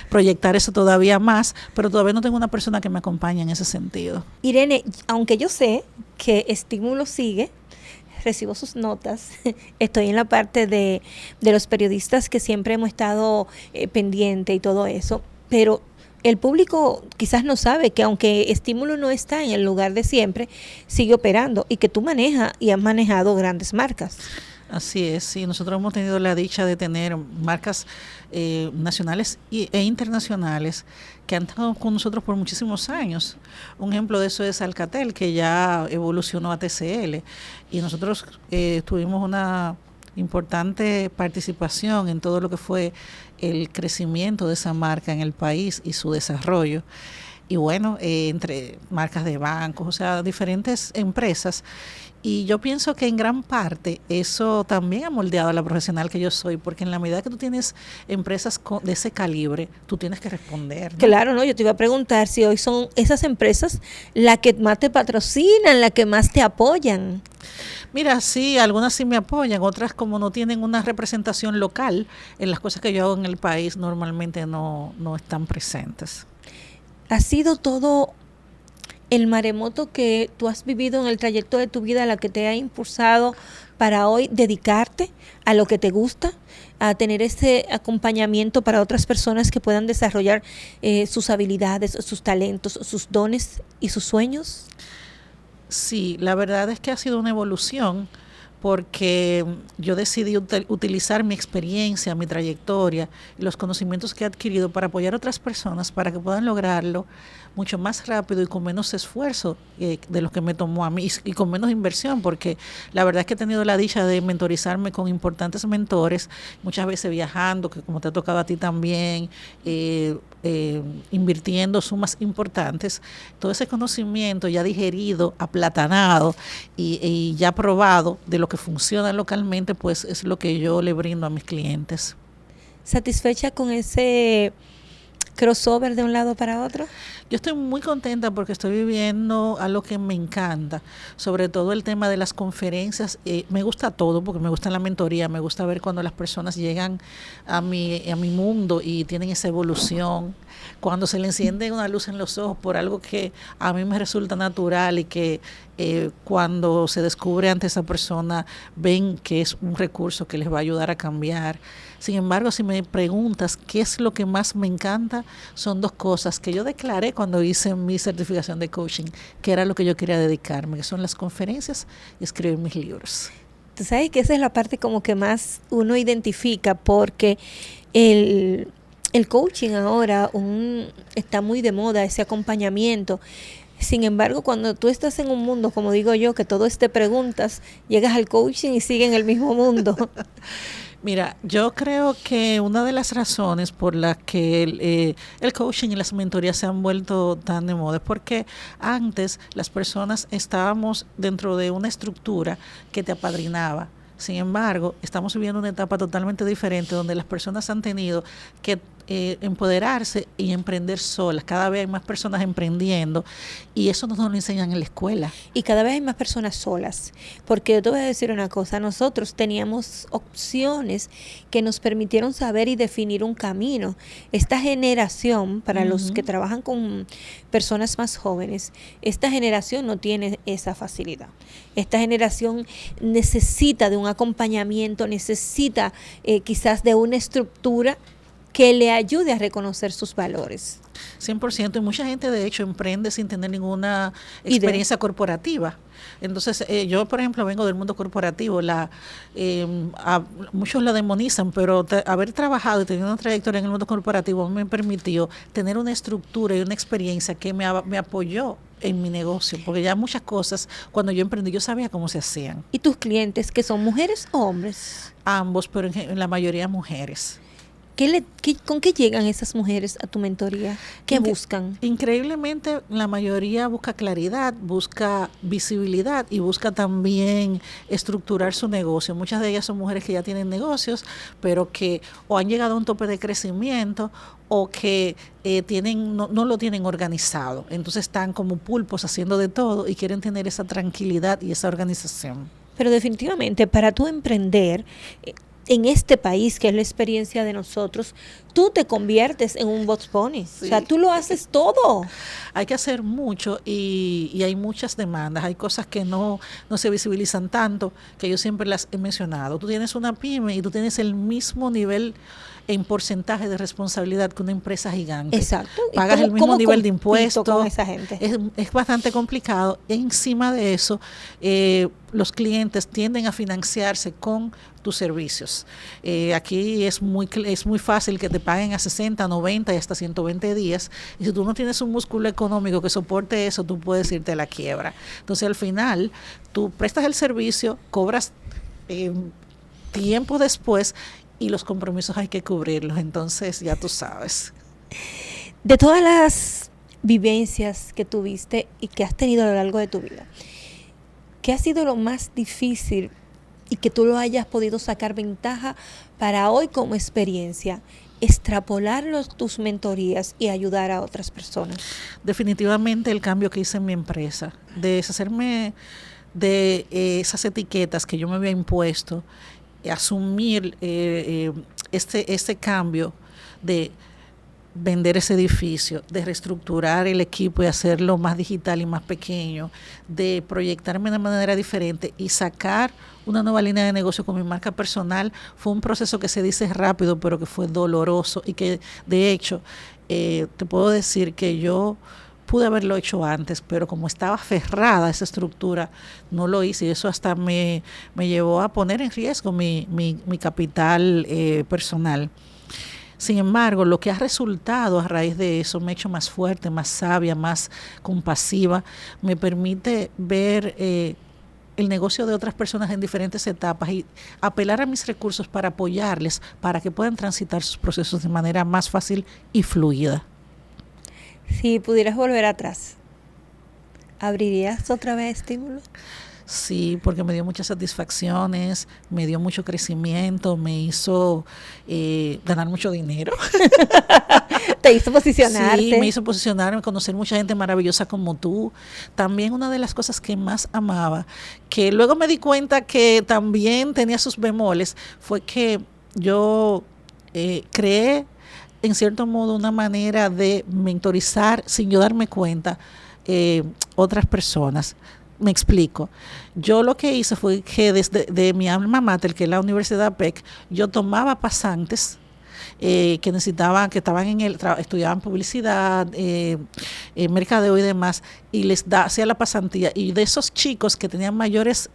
proyectar eso todavía más, pero todavía no tengo una persona que me acompañe en ese sentido. Irene, aunque yo sé que Estímulo sigue, recibo sus notas, estoy en la parte de los periodistas que siempre hemos estado pendiente y todo eso, pero el público quizás no sabe que aunque Estímulo no está en el lugar de siempre, sigue operando y que tú manejas y has manejado grandes marcas. Así es, sí, nosotros hemos tenido la dicha de tener marcas nacionales e internacionales que han estado con nosotros por muchísimos años. Un ejemplo de eso es Alcatel, que ya evolucionó a TCL, y nosotros tuvimos una importante participación en todo lo que fue el crecimiento de esa marca en el país y su desarrollo. Y bueno, entre marcas de bancos, o sea, diferentes empresas. Y yo pienso que en gran parte eso también ha moldeado a la profesional que yo soy, porque en la medida que tú tienes empresas de ese calibre, tú tienes que responder, ¿no? Claro, ¿no? Yo te iba a preguntar si hoy son esas empresas las que más te patrocinan, las que más te apoyan. Mira, sí, algunas sí me apoyan, otras como no tienen una representación local en las cosas que yo hago en el país, normalmente no están presentes. ¿Ha sido todo el maremoto que tú has vivido en el trayecto de tu vida la que te ha impulsado para hoy dedicarte a lo que te gusta, a tener ese acompañamiento para otras personas que puedan desarrollar sus habilidades, sus talentos, sus dones y sus sueños? Sí, la verdad es que ha sido una evolución porque yo decidí utilizar mi experiencia, mi trayectoria y los conocimientos que he adquirido para apoyar a otras personas para que puedan lograrlo mucho más rápido y con menos esfuerzo de lo que me tomó a mí y con menos inversión, porque la verdad es que he tenido la dicha de mentorizarme con importantes mentores, muchas veces viajando, que como te ha tocado a ti también, invirtiendo sumas importantes. Todo ese conocimiento ya digerido, aplatanado y ya probado de lo que funciona localmente, pues es lo que yo le brindo a mis clientes. ¿Satisfecha con ese crossover de un lado para otro? Yo estoy muy contenta porque estoy viviendo algo que me encanta, sobre todo el tema de las conferencias. Me gusta todo porque me gusta la mentoría, me gusta ver cuando las personas llegan a mi mundo y tienen esa evolución, cuando se le enciende una luz en los ojos por algo que a mí me resulta natural y que cuando se descubre ante esa persona ven que es un recurso que les va a ayudar a cambiar. Sin embargo, si me preguntas qué es lo que más me encanta, son dos cosas que yo declaré cuando hice mi certificación de coaching, que era lo que yo quería dedicarme, que son las conferencias y escribir mis libros. Tú sabes que esa es la parte como que más uno identifica, porque el coaching ahora está muy de moda, ese acompañamiento. Sin embargo, cuando tú estás en un mundo, como digo yo, que todo es de preguntas, llegas al coaching y sigue en el mismo mundo. Mira, yo creo que una de las razones por las que el coaching y las mentorías se han vuelto tan de moda es porque antes las personas estábamos dentro de una estructura que te apadrinaba. Sin embargo, estamos viviendo una etapa totalmente diferente donde las personas han tenido que empoderarse y emprender solas. Cada vez hay más personas emprendiendo y eso no nos lo enseñan en la escuela. Y cada vez hay más personas solas, porque yo te voy a decir una cosa, nosotros teníamos opciones que nos permitieron saber y definir un camino. Esta generación, para los que trabajan con personas más jóvenes, esta generación no tiene esa facilidad. Esta generación necesita de un acompañamiento, necesita quizás de una estructura que le ayude a reconocer sus valores. 100%, y mucha gente de hecho emprende sin tener ninguna experiencia corporativa. Entonces, yo por ejemplo vengo del mundo corporativo, muchos la demonizan, pero haber trabajado y tenido una trayectoria en el mundo corporativo me permitió tener una estructura y una experiencia que me apoyó en mi negocio, porque ya muchas cosas cuando yo emprendí yo sabía cómo se hacían. ¿Y tus clientes que son mujeres o hombres? Ambos, pero en la mayoría mujeres. ¿Con qué llegan esas mujeres a tu mentoría? ¿Qué buscan? Increíblemente, la mayoría busca claridad, busca visibilidad y busca también estructurar su negocio. Muchas de ellas son mujeres que ya tienen negocios, pero que o han llegado a un tope de crecimiento o que no lo tienen organizado. Entonces están como pulpos haciendo de todo y quieren tener esa tranquilidad y esa organización. Pero definitivamente, para tú emprender en este país, que es la experiencia de nosotros, tú te conviertes en un box pony. Sí. O sea, tú lo haces todo. Hay que hacer mucho y hay muchas demandas. Hay cosas que no se visibilizan tanto, que yo siempre las he mencionado. Tú tienes una pyme y tú tienes el mismo nivel en porcentaje de responsabilidad que una empresa gigante. Exacto. Pagas el mismo nivel de impuestos. Con esa gente? Es bastante complicado. Encima de eso, los clientes tienden a financiarse con tus servicios. Aquí es muy fácil que te paguen a 60, 90 y hasta 120 días. Y si tú no tienes un músculo económico que soporte eso, tú puedes irte a la quiebra. Entonces, al final, tú prestas el servicio, cobras tiempo después y los compromisos hay que cubrirlos. Entonces, ya tú sabes. De todas las vivencias que tuviste y que has tenido a lo largo de tu vida, ¿qué ha sido lo más difícil y que tú lo hayas podido sacar ventaja para hoy como experiencia, extrapolar tus mentorías y ayudar a otras personas? Definitivamente el cambio que hice en mi empresa, de deshacerme de esas etiquetas que yo me había impuesto, asumir este cambio de vender ese edificio, de reestructurar el equipo y hacerlo más digital y más pequeño, de proyectarme de manera diferente y sacar una nueva línea de negocio con mi marca personal, fue un proceso que se dice rápido, pero que fue doloroso y que de hecho te puedo decir que yo pude haberlo hecho antes, pero como estaba aferrada a esa estructura, no lo hice y eso hasta me llevó a poner en riesgo mi capital personal. Sin embargo, lo que ha resultado a raíz de eso me ha hecho más fuerte, más sabia, más compasiva, me permite ver el negocio de otras personas en diferentes etapas y apelar a mis recursos para apoyarles, para que puedan transitar sus procesos de manera más fácil y fluida. Si pudieras volver atrás, ¿abrirías otra vez Estímulo? Sí, porque me dio muchas satisfacciones, me dio mucho crecimiento, me hizo ganar mucho dinero. Te hizo posicionarte. Sí, me hizo posicionarme, conocer mucha gente maravillosa como tú. También una de las cosas que más amaba, que luego me di cuenta que también tenía sus bemoles, fue que yo creé en cierto modo una manera de mentorizar sin yo darme cuenta otras personas. Me explico. Yo lo que hice fue que desde mi alma mater, que es la Universidad PEC, yo tomaba pasantes que necesitaban, que estaban estudiaban publicidad, mercadeo y demás, y hacía la pasantía. Y de esos chicos que tenían mayores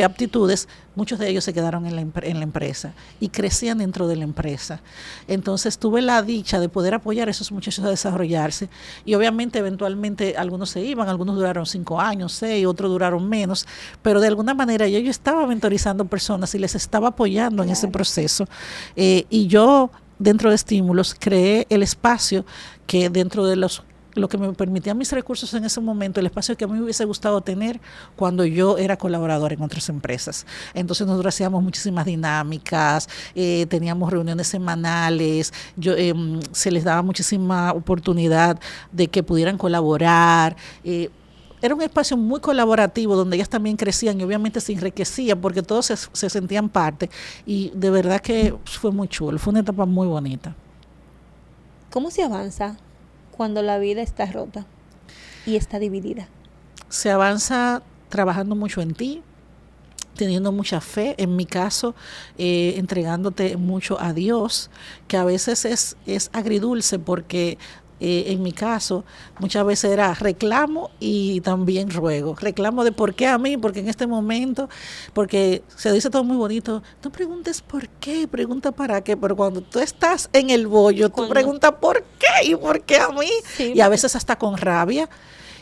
aptitudes, muchos de ellos se quedaron en la empresa y crecían dentro de la empresa. Entonces tuve la dicha de poder apoyar a esos muchachos a desarrollarse, y obviamente eventualmente algunos se iban, algunos duraron 5 años, 6, otros duraron menos, pero de alguna manera yo estaba mentorizando personas y les estaba apoyando en ese proceso, y yo dentro de Estímulos creé el espacio que dentro de lo que me permitían mis recursos en ese momento, el espacio que a mí me hubiese gustado tener cuando yo era colaboradora en otras empresas. Entonces nosotros hacíamos muchísimas dinámicas, teníamos reuniones semanales, se les daba muchísima oportunidad de que pudieran colaborar. Era un espacio muy colaborativo donde ellas también crecían y obviamente se enriquecían porque todos se sentían parte, y de verdad que fue muy chulo, fue una etapa muy bonita. ¿Cómo se avanza cuando la vida está rota y está dividida? Se avanza trabajando mucho en ti, teniendo mucha fe, en mi caso, entregándote mucho a Dios, que a veces es agridulce porque en mi caso muchas veces era reclamo y también ruego. Reclamo de por qué a mí, porque en este momento, porque se dice todo muy bonito, no preguntes por qué, pregunta para qué, pero cuando tú estás en el bollo, tú preguntas por qué y por qué a mí, sí, y a veces hasta con rabia,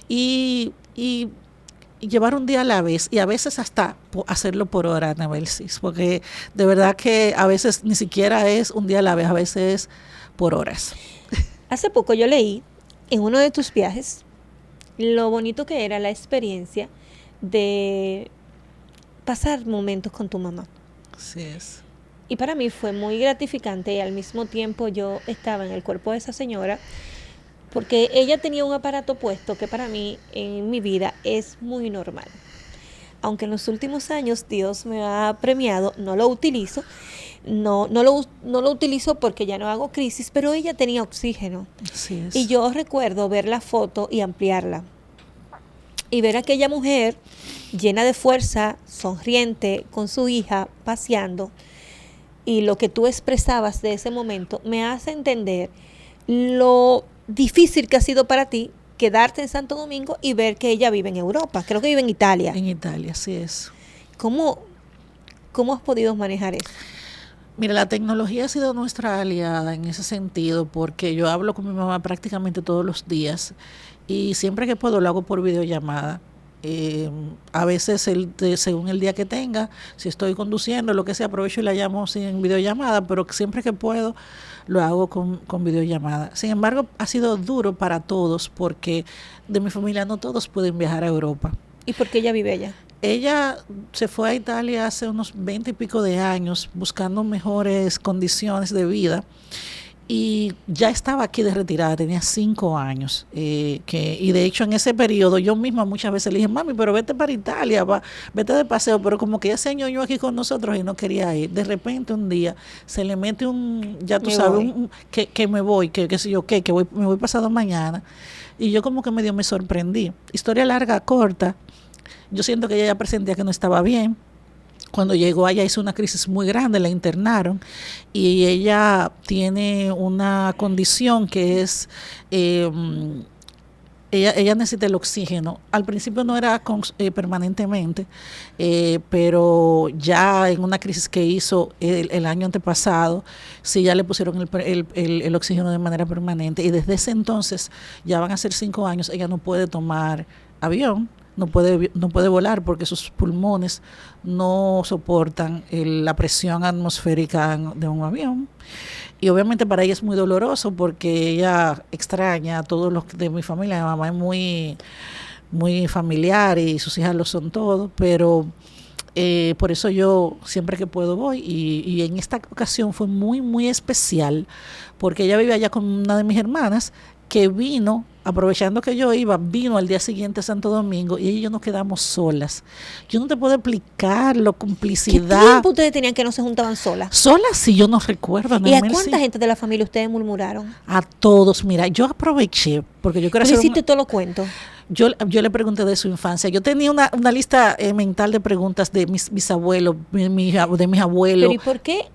y llevar un día a la vez, y a veces hasta hacerlo por hora, Anabelsis, porque de verdad que a veces ni siquiera es un día a la vez, a veces es por horas. Hace poco yo leí en uno de tus viajes lo bonito que era la experiencia de pasar momentos con tu mamá. Así es. Y para mí fue muy gratificante, y al mismo tiempo yo estaba en el cuerpo de esa señora, porque ella tenía un aparato puesto que para mí en mi vida es muy normal. Aunque en los últimos años Dios me ha premiado, no lo utilizo. No lo utilizo porque ya no hago crisis, pero ella tenía oxígeno. Así es. Y yo recuerdo ver la foto y ampliarla. Y ver a aquella mujer llena de fuerza, sonriente, con su hija, paseando. Y lo que tú expresabas de ese momento me hace entender lo difícil que ha sido para ti quedarte en Santo Domingo y ver que ella vive en Europa. Creo que vive en Italia. En Italia, así es. ¿Cómo has podido manejar eso? Mira, la tecnología ha sido nuestra aliada en ese sentido, porque yo hablo con mi mamá prácticamente todos los días y siempre que puedo lo hago por videollamada. A veces según el día que tenga, si estoy conduciendo, lo que sea, aprovecho y la llamo sin videollamada, pero siempre que puedo lo hago con videollamada. Sin embargo, ha sido duro para todos porque de mi familia no todos pueden viajar a Europa. ¿Y por qué ella vive allá? Ella se fue a Italia hace unos 20 y pico de años buscando mejores condiciones de vida, y ya estaba aquí de retirada, tenía 5 años, y de hecho en ese periodo yo misma muchas veces le dije, mami, pero vete para Italia, vete de paseo, pero como que ella se añoñó aquí con nosotros y no quería ir. De repente un día se le mete ya tú sabes, que me voy, que sé yo qué, me voy pasado mañana, y yo como que medio me sorprendí. Historia larga, corta, yo siento que ella ya presentía que no estaba bien. Cuando llegó allá hizo una crisis muy grande, la internaron, y ella tiene una condición que es, ella necesita el oxígeno. Al principio no era permanentemente, pero ya en una crisis que hizo el año antepasado, sí ya le pusieron el oxígeno de manera permanente, y desde ese entonces, ya van a ser 5 años, ella no puede tomar avión. No puede volar porque sus pulmones no soportan la presión atmosférica de un avión. Y obviamente para ella es muy doloroso porque ella extraña a todos los de mi familia. Mi mamá es muy, muy familiar y sus hijas lo son todos, pero por eso yo siempre que puedo voy. Y en esta ocasión fue muy, muy especial porque ella vive allá con una de mis hermanas que vino, aprovechando que yo vino al día siguiente a Santo Domingo, y ella y yo nos quedamos solas. Yo no te puedo explicar la complicidad. ¿Qué tiempo ustedes tenían que no se juntaban solas? Solas, sí, yo no recuerdo. ¿Y a cuánta gente de la familia ustedes murmuraron? A todos. Mira, yo aproveché, porque yo quiero hacer... hiciste todos los cuentos. Yo le pregunté de su infancia. Yo tenía una lista mental de preguntas de mis bisabuelos, de mis abuelos. Pero ¿y por qué?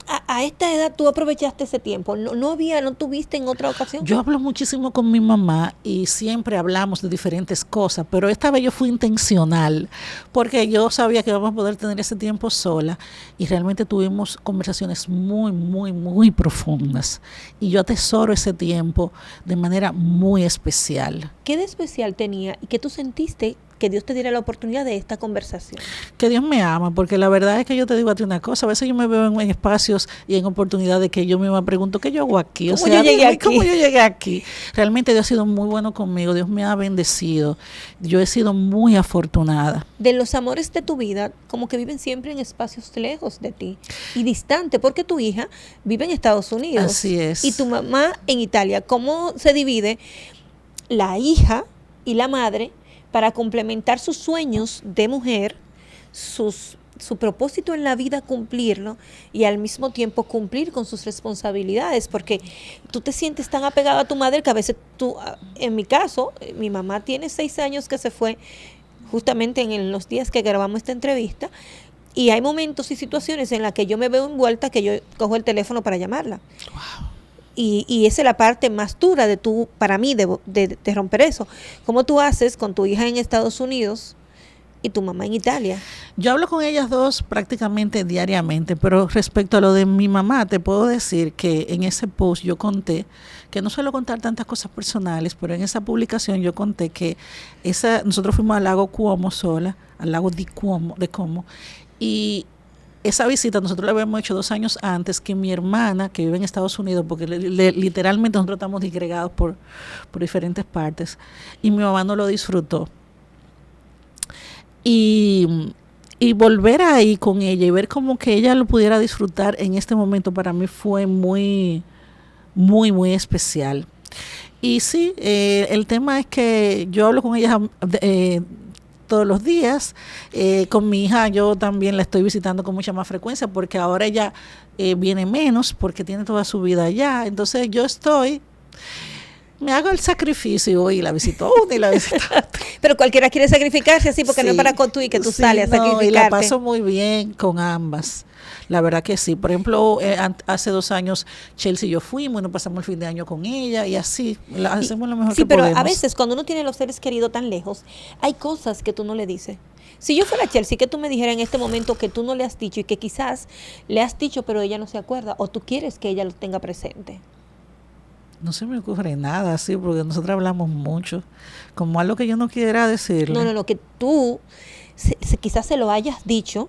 a esta edad tú aprovechaste ese tiempo? ¿No tuviste en otra ocasión? Yo hablo muchísimo con mi mamá y siempre hablamos de diferentes cosas, pero esta vez yo fui intencional porque yo sabía que íbamos a poder tener ese tiempo sola y realmente tuvimos conversaciones muy, muy, muy profundas y yo atesoro ese tiempo de manera muy especial. ¿Qué de especial tenía y qué tú sentiste que Dios te diera la oportunidad de esta conversación? Que Dios me ama, porque la verdad es que yo te digo a ti una cosa, a veces yo me veo en espacios y en oportunidades que yo misma pregunto, ¿qué yo hago aquí? ¿Cómo yo llegué aquí? ¿Cómo yo llegué aquí? Realmente Dios ha sido muy bueno conmigo, Dios me ha bendecido, yo he sido muy afortunada. De los amores de tu vida, como que viven siempre en espacios lejos de ti y distante, porque tu hija vive en Estados Unidos. Así es. Y tu mamá en Italia. ¿Cómo se divide la hija y la madre para complementar sus sueños de mujer, su propósito en la vida, cumplirlo, y al mismo tiempo cumplir con sus responsabilidades? Porque tú te sientes tan apegado a tu madre que a veces tú, en mi caso, mi mamá tiene 6 años que se fue justamente en los días que grabamos esta entrevista, y hay momentos y situaciones en las que yo me veo envuelta que yo cojo el teléfono para llamarla. Wow. Y esa es la parte más dura de tú, para mí, de romper eso. ¿Cómo tú haces con tu hija en Estados Unidos y tu mamá en Italia? Yo hablo con ellas dos prácticamente diariamente, pero respecto a lo de mi mamá, te puedo decir que en ese post yo conté, que no suelo contar tantas cosas personales, pero en esa publicación yo conté que nosotros fuimos al lago Cuomo sola, al lago de Como, y esa visita nosotros la habíamos hecho 2 años antes que mi hermana, que vive en Estados Unidos, porque literalmente nosotros estamos disgregados por diferentes partes, y mi mamá no lo disfrutó. Y volver ahí con ella y ver como que ella lo pudiera disfrutar en este momento para mí fue muy, muy, muy especial. Y sí, el tema es que yo hablo con ella todos los días. Con mi hija yo también la estoy visitando con mucha más frecuencia porque ahora ella viene menos porque tiene toda su vida allá. Entonces me hago el sacrificio y voy y la visito una y la visito otra. Pero cualquiera quiere sacrificarse así porque Sí, no es para con tú y que tú sí, sales a sacrificarte. Y la paso muy bien con ambas. La verdad que sí. Por ejemplo, hace 2 años Chelsea y yo fuimos y nos pasamos el fin de año con ella y así hacemos lo mejor que podemos. Sí, pero a veces cuando uno tiene los seres queridos tan lejos, hay cosas que tú no le dices. Si yo fuera Chelsea, que tú me dijeras en este momento que tú no le has dicho y que quizás le has dicho pero ella no se acuerda o tú quieres que ella lo tenga presente. No se me ocurre nada así porque nosotros hablamos mucho, como algo que yo no quiera decirle. No, que tú quizás se lo hayas dicho,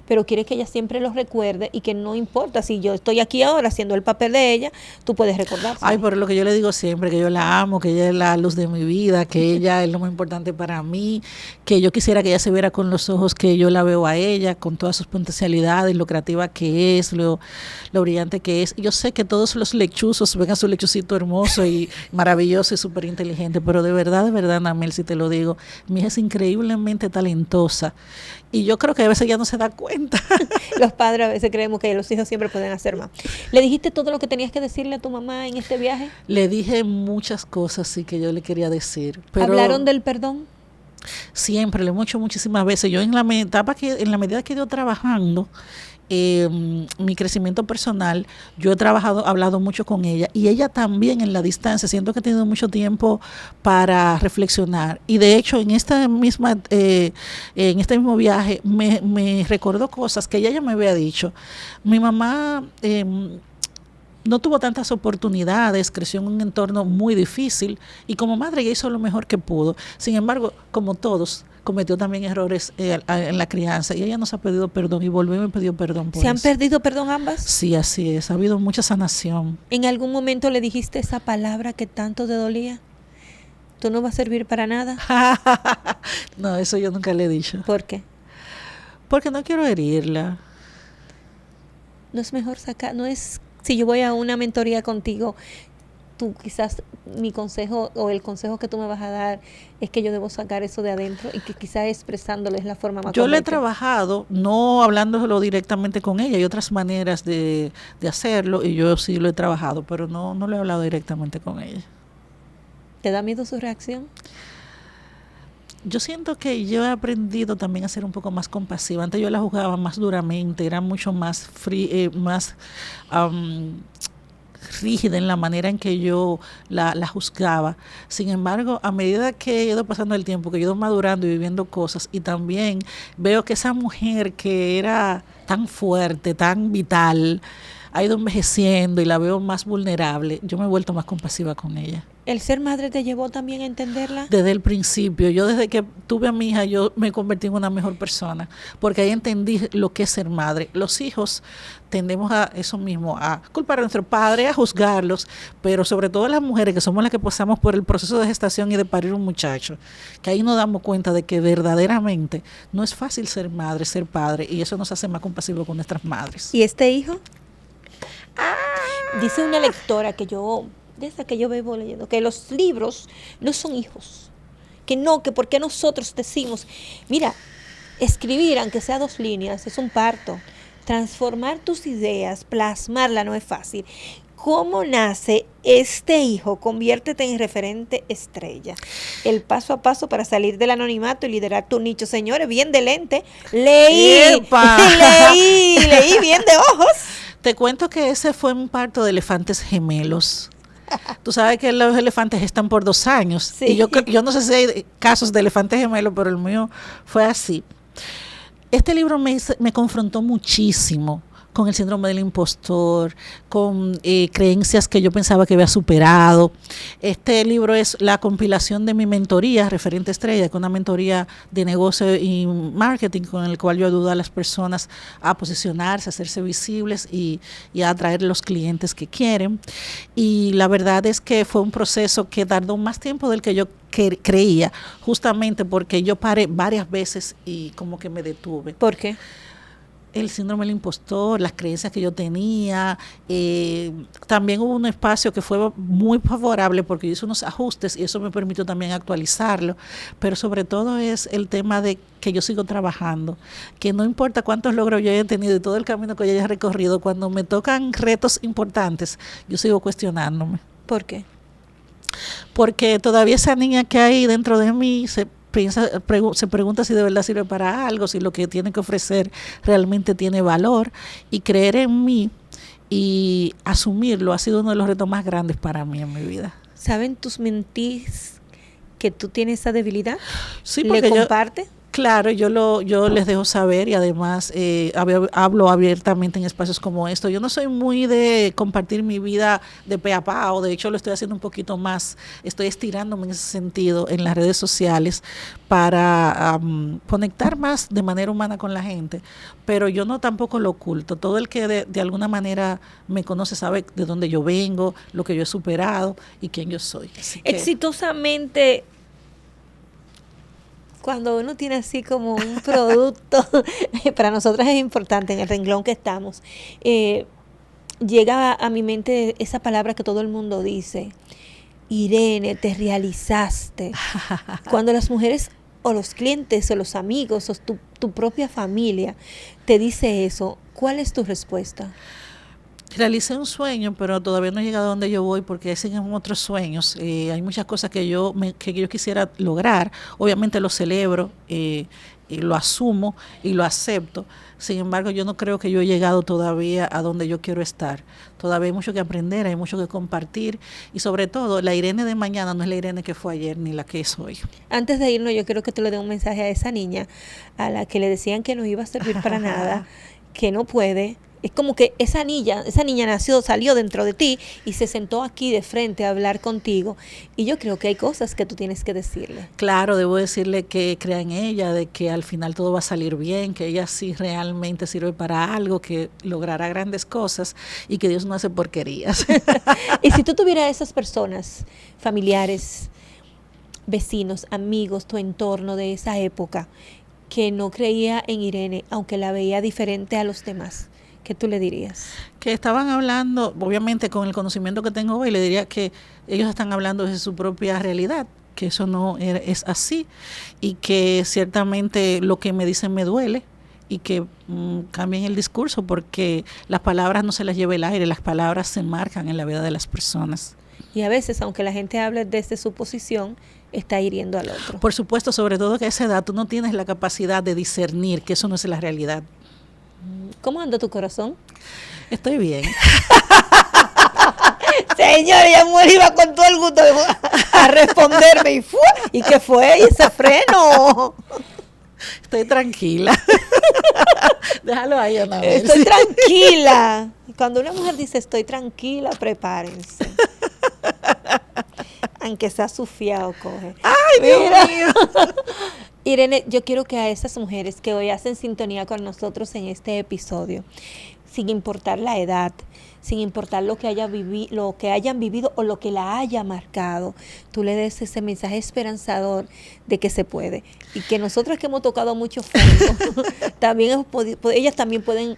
pero quieres que ella siempre lo recuerde y que no importa si yo estoy aquí ahora haciendo el papel de ella, tú puedes recordarse. Ay, pero lo que yo le digo siempre, que yo la amo, que ella es la luz de mi vida, que ella es lo más importante para mí, que yo quisiera que ella se viera con los ojos que yo la veo a ella, con todas sus potencialidades, lo creativa que es, lo brillante que es. Yo sé que todos los lechuzos ven a su lechucito hermoso y maravilloso y súper inteligente, pero de verdad, Namel, si te lo digo, mi hija es increíblemente talentosa. Y yo creo que a veces ya no se da cuenta. Los padres a veces creemos que los hijos siempre pueden hacer más. ¿Le dijiste todo lo que tenías que decirle a tu mamá en este viaje? Le dije muchas cosas sí que yo le quería decir. Pero ¿hablaron del perdón? Siempre, le hemos hecho muchísimas veces. Yo en la medida que he ido trabajando, mi crecimiento personal, yo he hablado mucho con ella y ella también en la distancia, siento que ha tenido mucho tiempo para reflexionar y de hecho en este mismo viaje me recordó cosas que ella ya me había dicho. Mi mamá no tuvo tantas oportunidades, creció en un entorno muy difícil y como madre ella hizo lo mejor que pudo. Sin embargo, como todos, cometió también errores en la crianza y ella nos ha pedido perdón y volvió y me pidió perdón por ¿Se eso. han perdido perdón ambas? Sí, así es. Ha habido mucha sanación. ¿En algún momento le dijiste esa palabra que tanto te dolía? ¿Tú no vas a servir para nada? No, eso yo nunca le he dicho. ¿Por qué? Porque no quiero herirla. No es mejor sacar, no es, si yo voy a una mentoría contigo, tú quizás mi consejo o el consejo que tú me vas a dar es que yo debo sacar eso de adentro y que quizás expresándolo es la forma más Yo correcta. le he trabajado, no hablándolo directamente con ella, hay otras maneras de hacerlo y yo sí lo he trabajado, pero no lo he hablado directamente con ella. ¿Te da miedo su reacción? Yo siento que yo he aprendido también a ser un poco más compasiva. Antes yo la juzgaba más duramente, era mucho más más um, rígida en la manera en que yo la juzgaba. Sin embargo, a medida que he ido pasando el tiempo, que he ido madurando y viviendo cosas, y también veo que esa mujer que era tan fuerte, tan vital, ha ido envejeciendo y la veo más vulnerable, yo me he vuelto más compasiva con ella. ¿El ser madre te llevó también a entenderla? Desde el principio, yo desde que tuve a mi hija, yo me convertí en una mejor persona, porque ahí entendí lo que es ser madre. Los hijos tendemos a eso mismo, a culpar a nuestro padre, a juzgarlos, pero sobre todo las mujeres que somos las que pasamos por el proceso de gestación y de parir un muchacho, que ahí nos damos cuenta de que verdaderamente no es fácil ser madre, ser padre, y eso nos hace más compasivos con nuestras madres. ¿Y este hijo? Dice una lectora que yo, desde que yo vivo leyendo, que los libros no son hijos. Que no, que porque nosotros decimos, mira, escribir, aunque sea 2 líneas, es un parto. Transformar tus ideas, plasmarla no es fácil. ¿Cómo nace este hijo? Conviértete en referente estrella. El paso a paso para salir del anonimato y liderar tu nicho. Señores, bien de lente. Leí bien de ojos. Te cuento que ese fue un parto de elefantes gemelos. Tú sabes que los elefantes están por 2 años. Sí. Y yo no sé si hay casos de elefantes gemelos, pero el mío fue así. Este libro me confrontó muchísimo con el síndrome del impostor, con creencias que yo pensaba que había superado. Este libro es la compilación de mi mentoría, Referente Estrella, que es una mentoría de negocio y marketing con el cual yo ayudo a las personas a posicionarse, a hacerse visibles y a atraer los clientes que quieren. Y la verdad es que fue un proceso que tardó más tiempo del que yo creía, justamente porque yo paré varias veces y como que me detuve. ¿Por qué? El síndrome del impostor, las creencias que yo tenía, también hubo un espacio que fue muy favorable porque yo hice unos ajustes y eso me permitió también actualizarlo, pero sobre todo es el tema de que yo sigo trabajando, que no importa cuántos logros yo haya tenido y todo el camino que yo haya recorrido, cuando me tocan retos importantes, yo sigo cuestionándome. ¿Por qué? Porque todavía esa niña que hay dentro de mí se pregunta si de verdad sirve para algo, si lo que tiene que ofrecer realmente tiene valor, y creer en mí y asumirlo ha sido uno de los retos más grandes para mí en mi vida. ¿Saben tus mentis que tú tienes esa debilidad? Sí, ¿Le comparte? Claro, yo les dejo saber y además hablo abiertamente en espacios como esto. Yo no soy muy de compartir mi vida de pe a pa, o de hecho lo estoy haciendo un poquito más, estoy estirándome en ese sentido en las redes sociales para conectar más de manera humana con la gente, pero yo no tampoco lo oculto. Todo el que de alguna manera me conoce sabe de dónde yo vengo, lo que yo he superado y quién yo soy. Así que, exitosamente, cuando uno tiene así como un producto, para nosotros es importante en el renglón que estamos, llega a mi mente esa palabra que todo el mundo dice: Irene, te realizaste. Cuando las mujeres o los clientes o los amigos o tu propia familia te dice eso, ¿cuál es tu respuesta? Realicé un sueño, pero todavía no he llegado a donde yo voy porque siguen otros sueños. Hay muchas cosas que yo quisiera lograr. Obviamente lo celebro, y lo asumo y lo acepto. Sin embargo, yo no creo que yo he llegado todavía a donde yo quiero estar. Todavía hay mucho que aprender, hay mucho que compartir, y sobre todo la Irene de mañana no es la Irene que fue ayer ni la que es hoy. Antes de irnos, yo quiero que te le dé un mensaje a esa niña a la que le decían que no iba a servir para nada, que no puede. Es como que esa niña salió dentro de ti y se sentó aquí de frente a hablar contigo. Y yo creo que hay cosas que tú tienes que decirle. Claro, debo decirle que crea en ella, de que al final todo va a salir bien, que ella sí realmente sirve para algo, que logrará grandes cosas y que Dios no hace porquerías. Y si tú tuvieras esas personas, familiares, vecinos, amigos, tu entorno de esa época, que no creía en Irene, aunque la veía diferente a los demás, ¿qué tú le dirías? Que estaban hablando, obviamente con el conocimiento que tengo hoy, le diría que ellos están hablando de su propia realidad, que eso no es así, y que ciertamente lo que me dicen me duele, y que cambien el discurso, porque las palabras no se las lleva el aire, las palabras se marcan en la vida de las personas. Y a veces, aunque la gente hable desde su posición, está hiriendo al otro. Por supuesto, sobre todo que a esa edad tú no tienes la capacidad de discernir que eso no es la realidad. ¿Cómo anda tu corazón? Estoy bien. Señor, ella iba con todo el gusto a responderme ¿y qué fue? ¿Y ese freno? Estoy tranquila. Déjalo ahí, Anabel. Estoy tranquila. Cuando una mujer dice estoy tranquila, prepárense. Aunque sea sufiado, coge. ¡Ay, Dios mío! Irene, yo quiero que a esas mujeres que hoy hacen sintonía con nosotros en este episodio, sin importar la edad, sin importar lo que hayan vivido o lo que la haya marcado, tú le des ese mensaje esperanzador de que se puede. Y que nosotras que hemos tocado mucho fondo, ellas también pueden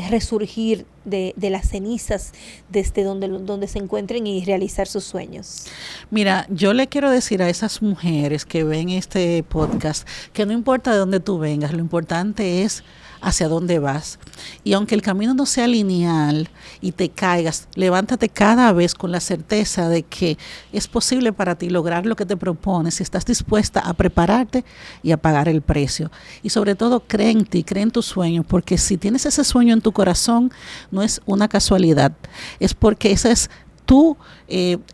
resurgir de las cenizas desde donde se encuentren y realizar sus sueños. Mira, yo le quiero decir a esas mujeres que ven este podcast que no importa de dónde tú vengas, lo importante es hacia dónde vas. Y aunque el camino no sea lineal y te caigas, levántate cada vez con la certeza de que es posible para ti lograr lo que te propones si estás dispuesta a prepararte y a pagar el precio. Y sobre todo, cree en ti, cree en tus sueños, porque si tienes ese sueño en tu corazón, no es una casualidad, es porque ese es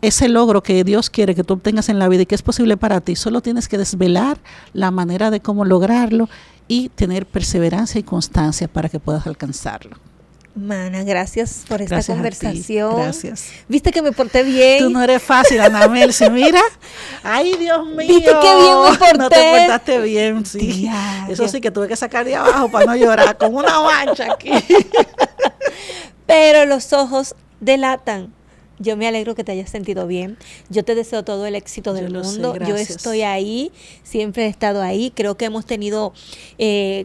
ese logro que Dios quiere que tú obtengas en la vida y que es posible para ti. Solo tienes que desvelar la manera de cómo lograrlo y tener perseverancia y constancia para que puedas alcanzarlo. Mana, gracias por esta conversación. Gracias. ¿Viste que me porté bien? Tú no eres fácil, Anabel. Si mira, ay, Dios mío. ¿Viste qué bien me porté? No te portaste bien, sí. Diario. Eso sí que tuve que sacar de abajo para no llorar, con una mancha aquí. Pero los ojos delatan. Yo me alegro que te hayas sentido bien. Yo te deseo todo el éxito del mundo. Yo estoy ahí, siempre he estado ahí. Creo que hemos tenido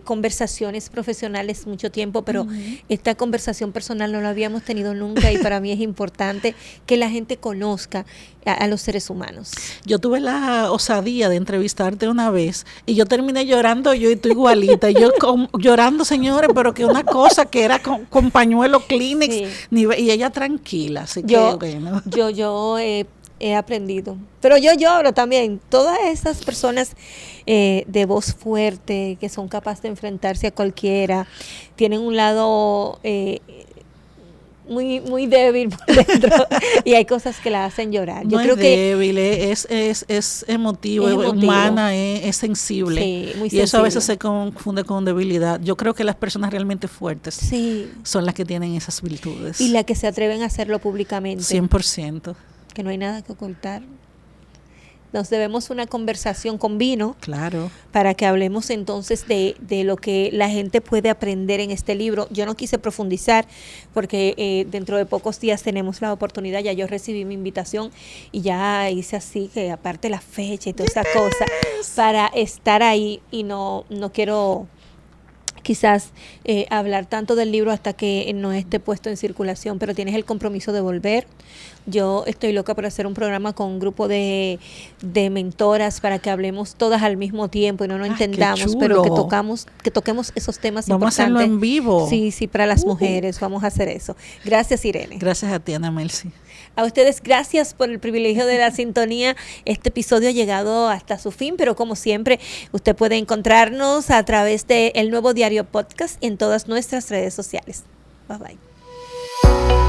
conversaciones profesionales mucho tiempo, pero esta conversación personal no la habíamos tenido nunca y para mí es importante que la gente conozca a los seres humanos. Yo tuve la osadía de entrevistarte una vez y yo terminé llorando yo y tú igualita. Yo llorando, señores, pero que una cosa que era con pañuelo Kleenex, sí. Y ella tranquila. Así que bueno. Yo he aprendido. Pero yo lloro también. Todas esas personas de voz fuerte, que son capaces de enfrentarse a cualquiera, tienen un lado muy, muy débil por dentro y hay cosas que la hacen llorar. Yo no creo es débil, es emotivo, es humana, es sensible. Sí, muy sensible. Y eso a veces se confunde con debilidad. Yo creo que las personas realmente fuertes son las que tienen esas virtudes. Y las que se atreven a hacerlo públicamente. 100%. Que no hay nada que ocultar. Nos debemos una conversación con vino. Claro. Para que hablemos entonces de lo que la gente puede aprender en este libro. Yo no quise profundizar porque dentro de pocos días tenemos la oportunidad. Ya yo recibí mi invitación y ya hice así, que aparte la fecha y toda esa cosa, para estar ahí y no quiero quizás hablar tanto del libro hasta que no esté puesto en circulación, pero tienes el compromiso de volver. Yo estoy loca por hacer un programa con un grupo de mentoras para que hablemos todas al mismo tiempo y no nos entendamos, pero que toquemos esos temas importantes. Vamos a hacerlo en vivo. Sí, para las mujeres, vamos a hacer eso. Gracias, Irene. Gracias a ti, Ana Melcy. A ustedes, gracias por el privilegio de la sintonía. Este episodio ha llegado hasta su fin, pero como siempre, usted puede encontrarnos a través de El Nuevo Diario Podcast en todas nuestras redes sociales. Bye bye.